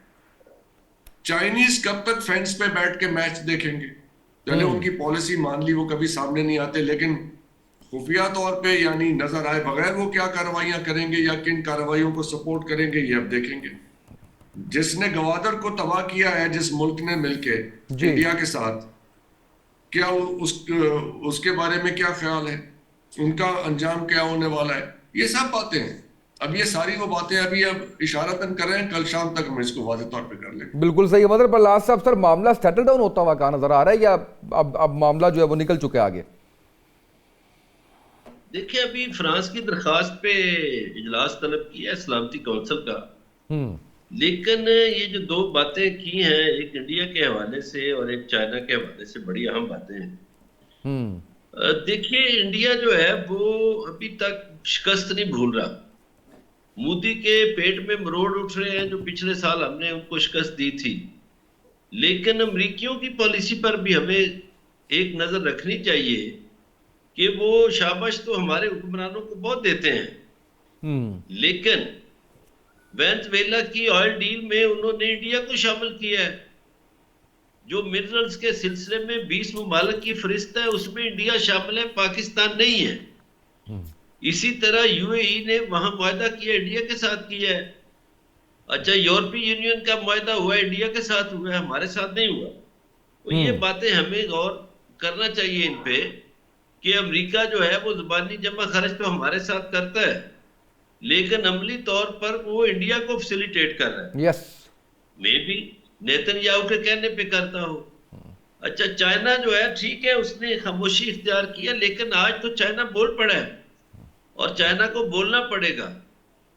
चाइनीज कब तक फेंस पे बैठ के मैच देखेंगे? पहले उनकी पॉलिसी मान ली, वो कभी सामने नहीं आते, लेकिन खुफिया तौर पे यानी नजर आए बगैर वो क्या कार्रवाइयां करेंगे या किन कार्रवाइयों को सपोर्ट करेंगे, ये अब देखेंगे। जिसने गवादर को तबाह किया है, जिस मुल्क ने मिलके इंडिया के साथ, क्या उसके बारे में क्या ख्याल है, उनका अंजाम क्या होने वाला है, ये सब बातें हैं। अब ये सारी वो बातें अभी अब इशारतन कर रहे हैं, कल शाम तक हम इसको वाज़ेह तौर पे कर लेंगे। बिल्कुल सही है। मदर प्रहलाद साहब, सर मामला सेटल डाउन होता हुआ कहाँ नजर आ रहा है, या अब मामला जो है वो निकल चुका है आगे? देखिए, अभी फ्रांस की दरखास्त पे इजलास तलब किया है सलामती कौंसिल का, लेकिन ये जो दो बातें की हैं, एक इंडिया के हवाले से और एक चाइना के हवाले से, बड़ी अहम बातें हैं। देखिए, इंडिया जो है वो अभी तक शिकस्त नहीं भूल रहा। मोदी के पेट में मरोड़ उठ रहे हैं जो पिछले साल हमने उनको शिकस्त दी थी, लेकिन अमरीकियों की पॉलिसी पर भी हमें एक नजर रखनी चाहिए कि वो शाबाश तो हमारे हुक्मरानों को बहुत देते हैं, लेकिन वेनेजुएला की ऑयल डील में उन्होंने इंडिया को शामिल किया है। जो मिनरल्स के सिलसिले में 20 मुमालिक की फहरिस्त है, उसमें इंडिया शामिल है, पाकिस्तान नहीं है। इसी तरह यूएई ने वहां मुआहदा किया, इंडिया के साथ किया है। अच्छा, यूरोपीय यूनियन का मुआहदा हुआ, इंडिया के साथ हुआ है, हमारे साथ नहीं हुआ। तो ये बातें हमें गौर करना चाहिए इन पे कि अमेरिका जो है वो जुबानी जमा खर्च तो हमारे साथ करता है, लेकिन अमली तौर पर वो इंडिया को फैसिलिटेट कर रहा है। यस, मे भी नेतन्याहू के कहने पे करता हो। अच्छा, चाइना जो है ठीक है, उसने खामोशी इख्तियार किया, लेकिन आज तो चाइना बोल पड़ा है और चाइना को बोलना पड़ेगा।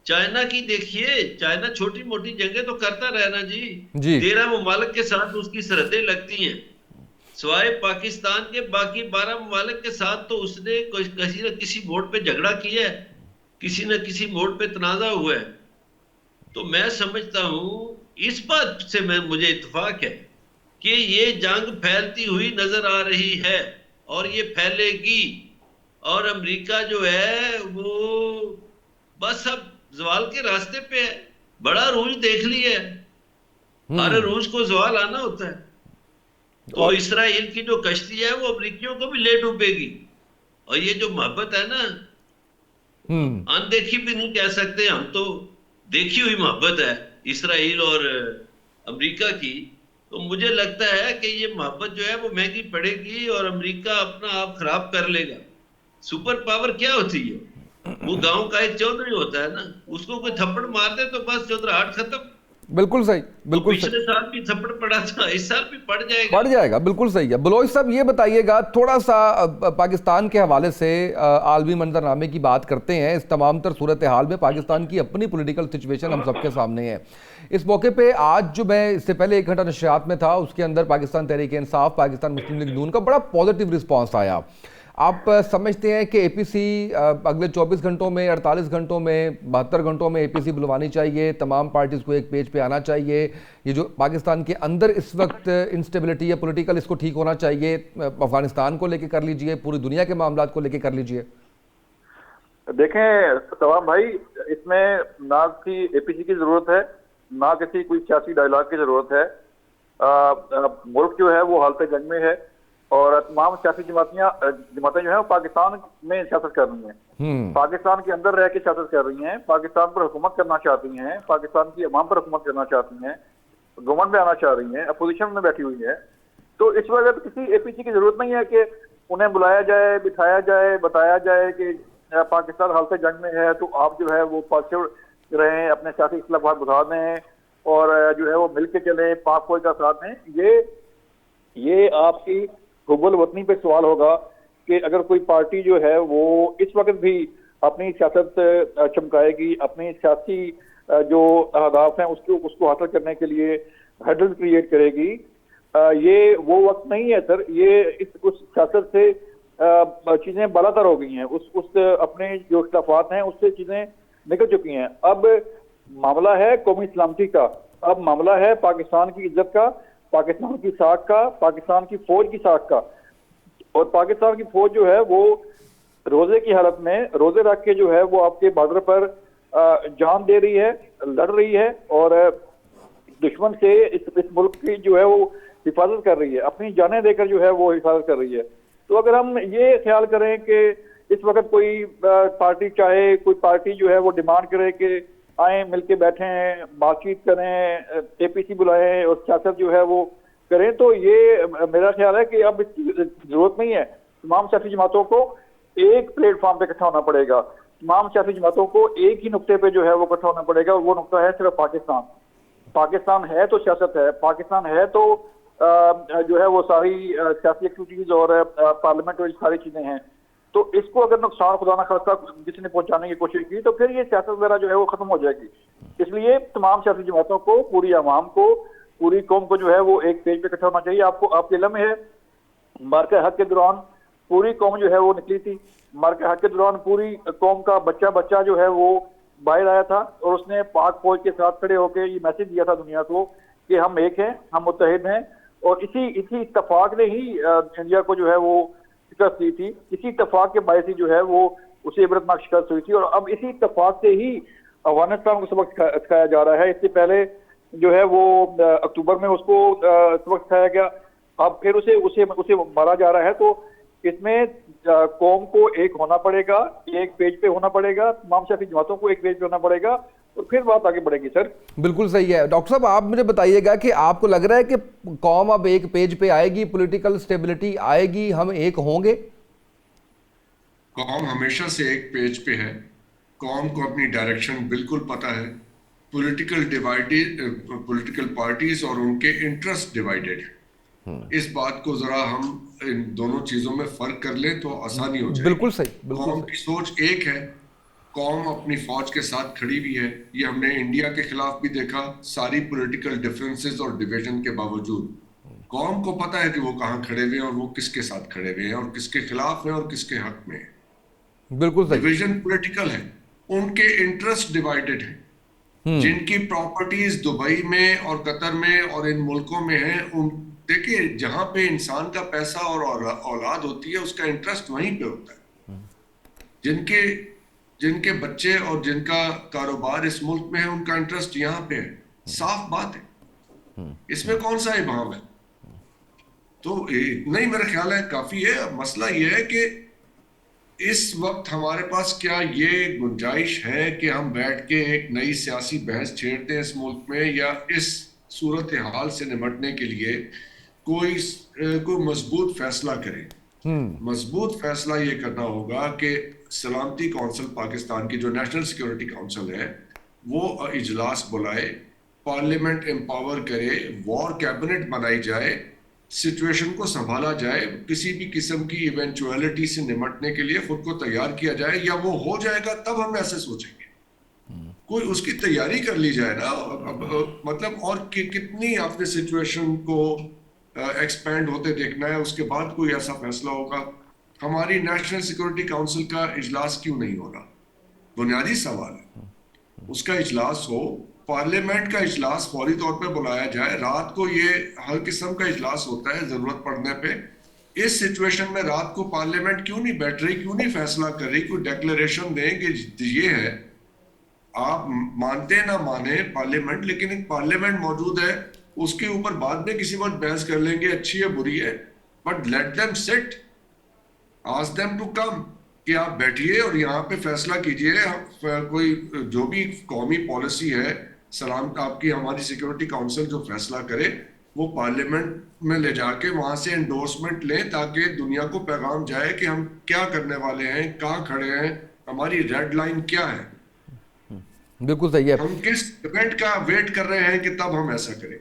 चाइना की देखिए, चाइना छोटी मोटी जंगें तो करता रहना जी। 13 मुमालिक के साथ उसकी सरहदें लगती हैं, सिवाय पाकिस्तान के बाकी 12 मुमालिक के साथ तो उसने किसी न किसी मोड़ पे झगड़ा किया है, किसी न किसी मोड़ पे तनाजा हुआ है। तो मैं समझता हूं इस बात से मुझे इत्तेफाक है कि ये जंग फैलती हुई नजर आ रही है और ये फैलेगी, और अमेरिका जो है वो बस अब जवाल के रास्ते पे है। बड़ा रूज देख लिया है, हर रूज को जवाल आना होता है। तो इसराइल की जो कश्ती है वो अमेरिकियों को भी ले डूबेगी। और ये जो मोहब्बत है ना, अनदेखी भी नहीं कह सकते हम, तो देखी हुई मोहब्बत है इसराइल और अमेरिका की। तो मुझे लगता है कि ये मोहब्बत जो है वो महंगी पड़ेगी और अमेरिका अपना आप खराब कर लेगा। सुपर पावर क्या होती है? वो गांव का एक चौधरी होता है ना, उसको कोई थप्पड़ मार दे तो बस चौधराहट खत्म। बिल्कुल सही, तो बिल्कुल सही। पिछले साल भी थप्पड़ पड़ा था, इस साल भी पड़ जाएगा। बढ़ जाएगा, बिल्कुल सही है। बलोच साहब ये बताइएगा थोड़ा सा पाकिस्तान के हवाले से आलमी मंजरनामे की बात करते हैं। इस तमाम तर सूरत हाल में पाकिस्तान की अपनी पॉलिटिकल सिचुएशन हम सबके सामने है। इस मौके पे आज जो मैं इससे पहले 1 घंटा नशरियात में था, उसके अंदर पाकिस्तान तहरीक इंसाफ, पाकिस्तान मुस्लिम लीग नून का बड़ा पॉजिटिव रिस्पॉन्स आया। आप समझते हैं कि एपीसी अगले 24 घंटों में, 48 घंटों में, 72 घंटों में एपीसी बुलवानी चाहिए, तमाम पार्टीज को एक पेज पे आना चाहिए? ये जो पाकिस्तान के अंदर इस वक्त इंस्टेबिलिटी है पॉलिटिकल, इसको ठीक होना चाहिए। अफगानिस्तान को लेके कर लीजिए, पूरी दुनिया के मामलात को लेके कर लीजिए। देखें तमाम भाई, इसमें ना की एपीसी की जरूरत है, ना किसी कोई सियासी डायलॉग की जरूरत है। मुल्क जो है वो हालत जंग में है और तमाम सियासी जमातें जो है वो पाकिस्तान में सियासत कर रही हैं, पाकिस्तान के अंदर रह के सियासत कर रही हैं, पाकिस्तान पर हुकूमत करना चाहती हैं, पाकिस्तान की अवाम पर हुकूमत करना चाहती हैं, गवर्नमेंट में आना चाह रही हैं, अपोजिशन में बैठी हुई है। तो इस वजह से किसी एपीसी की जरूरत नहीं है कि उन्हें बुलाया जाए, बिठाया जाए, बताया जाए कि पाकिस्तान हालत जंग में है, तो आप जो है वो पॉजिटिव रहें, अपने सियासी इख्तिलाफात बढ़ा दें और जो है वो मिल के चले, पाक फौज का साथ दें। ये आपकी हुब्बुल वतनी पे सवाल होगा कि अगर कोई पार्टी जो है वो इस वक्त भी अपनी सियासत चमकाएगी, अपनी सियासी जो अहदाफ हैं उसको हासिल करने के लिए हर्डल क्रिएट करेगी, ये वो वक्त नहीं है सर। ये उस सियासत से चीजें बालातर हो गई हैं, उस अपने जो इख्तिलाफात हैं उससे चीजें निकल चुकी हैं। अब मामला है कौमी सलामती का, अब मामला है पाकिस्तान की इज्जत का, पाकिस्तान की साख का, पाकिस्तान की फौज की साख का। और पाकिस्तान की फौज जो है वो रोजे की हालत में, रोजे रख के जो है वो आपके बॉर्डर पर जान दे रही है, लड़ रही है और दुश्मन से इस मुल्क की जो है वो हिफाजत कर रही है, अपनी जानें देकर जो है वो हिफाजत कर रही है। तो अगर हम ये ख्याल करें कि इस वक्त कोई पार्टी चाहे, कोई पार्टी जो है वो डिमांड करे कि आए मिलके बैठें, बातचीत करें, एपीसी बुलाएं और सियासत जो है वो करें, तो ये मेरा ख्याल है कि अब इसकी जरूरत नहीं है। तमाम सियासी जमातों को एक प्लेटफॉर्म पे इकट्ठा होना पड़ेगा, तमाम सियासी जमातों को एक ही नुक्ते पे जो है वो इकट्ठा होना पड़ेगा और वो नुक्ता है सिर्फ पाकिस्तान। पाकिस्तान है तो सियासत है, पाकिस्तान है तो जो है वो सारी सियासी एक्टिविटीज और पार्लियामेंट और सारी चीजें हैं। तो इसको अगर नुकसान खुदा ना खास्ता किसी ने पहुंचाने की कोशिश की तो फिर ये सियासत वगैरह जो है वो खत्म हो जाएगी। इसलिए तमाम सियासी जमातों को, पूरी अवाम को, पूरी कौम को जो है वो एक पेज पे इकट्ठा होना चाहिए। आपके इल्म है मार्का हक के दौरान पूरी कौम जो है वो निकली थी, मार्का हक के दौरान पूरी कौम का बच्चा जो है वो बाहर आया था और उसने पाक फौज के साथ खड़े होकर ये मैसेज दिया था दुनिया को कि हम एक हैं, हम मुत्तहिद हैं। और इसी इत्तेफाक ने ही इंडिया को जो है वो शिकस्त दी थी, इसी इत्तेफाक के बायस ही जो है वो उसे इबरतनाक शिकस्त हुई थी। और अब इसी इत्तेफाक से ही अफगानिस्तान को सबक सिखाया जा रहा है। इससे पहले जो है वो अक्टूबर में उसको सबक सिखाया गया, अब फिर उसे मारा जा रहा है। तो इसमें कौम को एक होना पड़ेगा, एक पेज पे होना पड़ेगा, तमाम सियासी जमातों को एक पेज पे होना पड़ेगा और फिर बात आगे बढ़ेगी। सर बिल्कुल सही है। डॉक्टर साहब आप मुझे बताइएगा कि आपको लग रहा है कि कौम अब एक पेज पे आएगी, पॉलिटिकल स्टेबिलिटी आएगी, हम एक होंगे? कौम हमेशा से एक पेज पे है, कौम को अपनी डायरेक्शन बिल्कुल पता है। पॉलिटिकल पार्टीज और उनके इंटरेस्ट डिवाइडेड है। इस बात को जरा हम इन दोनों चीजों में फर्क कर लें तो आसानी हो जाएगी। बिल्कुल सही, बिल्कुल कौम की सोच एक है, कौम अपनी फौज के साथ खड़ी भी है। ये हमने इंडिया के खिलाफ भी देखा, सारी पॉलिटिकल डिफरेंसेस और डिवीजन के बावजूद कौम को पता है कि वो कहाँ खड़े हुए हैं और वो किसके साथ खड़े हुए हैं और किसके खिलाफ है और किसके हक में है। बिल्कुल सही। डिवीजन पॉलिटिकल है, उनके इंटरेस्ट डिवाइडेड है। जिनकी प्रॉपर्टीज दुबई में और कतर में और इन मुल्कों में है, उन देखिए जहां पे इंसान का पैसा और औलाद होती है उसका इंटरेस्ट वहीं पे होता है। जिनके बच्चे और जिनका कारोबार इस मुल्क में है उनका इंटरेस्ट यहाँ पे है। साफ बात है, इसमें कौन सा इबाम है? तो इतना ही मेरा ख्याल है काफी है। मसला ये है कि इस वक्त हमारे पास क्या ये गुंजाइश है कि हम बैठ के एक नई सियासी बहस छेड़ते हैं इस मुल्क में, या इस सूरत हाल से निपटने के लिए कोई मजबूत फैसला करें? मजबूत फैसला ये करना होगा कि सलामती काउंसिल पाकिस्तान की जो नेशनल सिक्योरिटी काउंसिल है वो इजलास बुलाए, पार्लियामेंट एम्पावर करे, वॉर कैबिनेट बनाई जाए, सिचुएशन को संभाला जाए, किसी भी किस्म की इवेंचुअलिटी से निपटने के लिए खुद को तैयार किया जाए, या वो हो जाएगा तब हम ऐसे सोचेंगे। कोई उसकी तैयारी कर ली जाए ना, मतलब और कितनी आपने सिचुएशन को एक्सपैंड होते देखना है, उसके बाद कोई ऐसा फैसला होगा। हमारी नेशनल सिक्योरिटी काउंसिल का इजलास क्यों नहीं हो रहा? बुनियादी सवाल है। उसका इजलास हो, पार्लियामेंट का इजलास फौरी तौर पे बुलाया जाए। रात को ये हर किस्म का इजलास होता है जरूरत पड़ने पे। इस सिचुएशन में रात को पार्लियामेंट क्यों नहीं बैठ रही, क्यों नहीं फैसला कर रही? कोई डिक्लेरेशन दें कि ये है, आप मानते ना माने पार्लियामेंट, लेकिन एक पार्लियामेंट मौजूद है, उसके ऊपर बाद में किसी वक्त बहस कर लेंगे, अच्छी है बुरी है, but let them sit, ask them to come कि आप बैठिए और यहाँ पे फैसला कीजिए। कोई जो भी कौमी पॉलिसी है, सलाम आपकी हमारी सिक्योरिटी काउंसिल जो फैसला करे वो पार्लियामेंट में ले जाके वहां से एंडोर्समेंट लें, ताकि दुनिया को पैगाम जाए कि हम क्या करने वाले हैं, कहाँ खड़े हैं, हमारी रेड लाइन क्या है, बिल्कुल सही है। हम किस इवेंट का वेट कर रहे हैं कि तब हम ऐसा करें।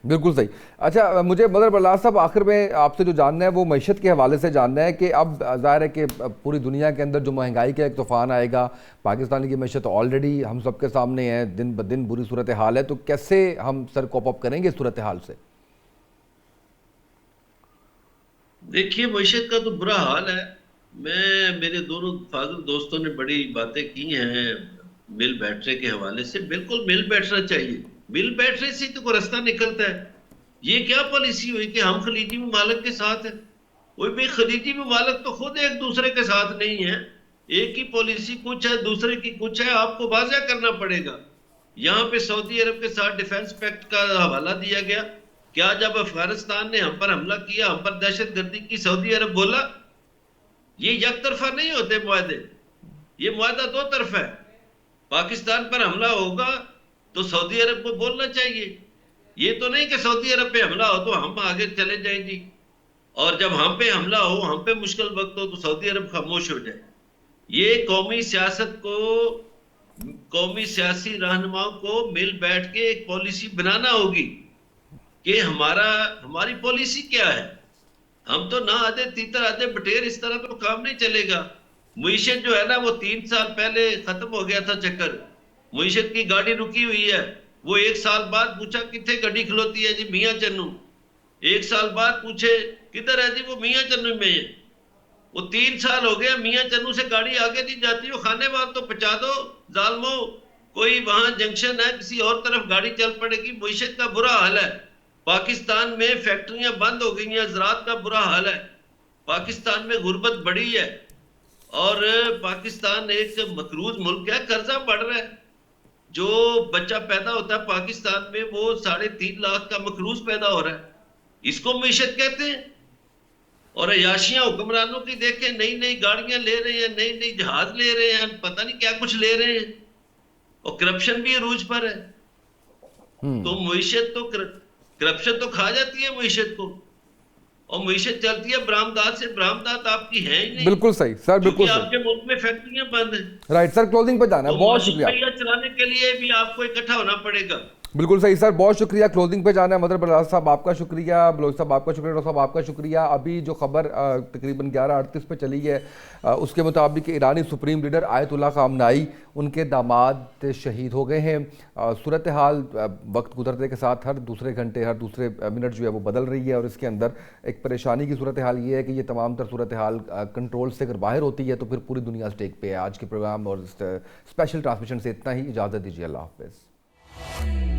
बिल्कुल सही। अच्छा, मुझे मदर बरलास साहब आखिर में आपसे जो जानना है वो मईशत के हवाले से जानना है कि अब ज़ाहिर है कि पूरी दुनिया के अंदर जो महंगाई का एक तूफ़ान आएगा, पाकिस्तान की मईशत ऑलरेडी हम सबके सामने है, दिन ब दिन बुरी सूरत हाल है, तो कैसे हम सर कोप अप करेंगे इस सूरत हाल से? देखिए, मईशत का तो बुरा हाल है। मेरे दोनों फाजिल दोस्तों ने बड़ी बातें की हैं मिल बैटरे के हवाले से। बिल्कुल मिल बैठना चाहिए, मिल बैटरे से तो कोई रास्ता निकलता है। ये क्या पॉलिसी हुई कि हम खलीजी ममालिक के साथ हैं? वही भाई, खलीजी ममालिक तो खुद एक दूसरे के साथ नहीं है। एक की पॉलिसी कुछ है, दूसरे की कुछ है, आपको वाज़ेह करना पड़ेगा। यहाँ पे सऊदी अरब के साथ डिफेंस पैक्ट का हवाला दिया गया। क्या जब अफगानिस्तान ने हम पर हमला किया, हम पर दहशत गर्दी की, सऊदी अरब बोला? ये एक तरफा नहीं होते मुआहदे, ये मुआहदा दो तरफा है। पाकिस्तान पर हमला होगा तो सऊदी अरब को बोलना चाहिए। ये तो नहीं कि सऊदी अरब पे हमला हो तो हम आगे चले जाएं जी, और जब हम पे हमला हो, हम पे मुश्किल वक्त हो तो सऊदी अरब खामोश हो जाए। ये कौमी सियासत को, कौमी सियासी रहनुमाओं को मिल बैठ के एक पॉलिसी बनाना होगी कि हमारी पॉलिसी क्या है। हम तो ना आधे तीतर आधे बटेर, इस तरह तो काम नहीं चलेगा। मुईशत जो है ना, वो 3 साल पहले खत्म हो गया था चक्कर। मुईशत की गाड़ी रुकी हुई है, वो 1 साल बाद पूछा कितने गाड़ी खलोती है जी? मियाँ चन्नू। 1 साल बाद पूछे किधर है जी? वो मियाँ चन्नू में है। वो 3 साल हो गया, मियाँ चन्नू से गाड़ी आगे नहीं जाती। वो खानेवाल तो पहुंचा दो जालमो, कोई वहां जंक्शन है, किसी और तरफ गाड़ी चल पड़ेगी। मुईशत का बुरा हाल है। पाकिस्तान में फैक्ट्रियां बंद हो गई हैं, ज़राअत का बुरा हाल है। पाकिस्तान में गुर्बत बढ़ी है और पाकिस्तान एक मकरूज मुल्क है, कर्जा बढ़ रहा है। जो बच्चा पैदा होता है पाकिस्तान में वो 3.5 लाख का मकरूज पैदा हो रहा है। इसको मईशत कहते हैं। और अयाशियां हुक्मरानों की देखें, नई नई गाड़ियां ले रहे हैं, नई नई जहाज ले रहे हैं, पता नहीं क्या कुछ ले रहे हैं, और करप्शन भी अरूज पर है। तो मईशत तो करप्शन तो खा जाती है मईशत को, और मईशत चलती है बरामदात से। बरामदात आपकी है ही नहीं। बिल्कुल सही सर, बिल्कुल सही। आपके मुल्क में फैक्ट्रियां बंद हैं। राइट सर, क्लोजिंग पे जाना है, तो बहुत शुक्रिया। चलाने के लिए भी आपको इकट्ठा होना पड़ेगा। बिल्कुल सही सर, बहुत शुक्रिया। क्लोजिंग पे जाना है। मदर बरलास साहब आपका शुक्रिया, बलोच साहब आपका शुक्रिया, डॉक्टर साहब आपका शुक्रिया। अभी जो खबर तकरीबन 11:38 पे चली है, उसके मुताबिक ईरानी सुप्रीम लीडर आयतुल्लाह खामनाई, उनके दामाद शहीद हो गए हैं। सूरत हाल वक्त गुजरने के साथ हर दूसरे घंटे, हर दूसरे मिनट जो है वो बदल रही है, और इसके अंदर एक परेशानी की सूरत हाल ये है कि ये तमाम तर सूरत हाल कंट्रोल से अगर बाहर होती है तो फिर पूरी दुनिया स्टेक पे है। आज के प्रोग्राम और स्पेशल ट्रांसमिशन से इतना ही। इजाज़त दीजिए, अल्लाह हाफ़िज़।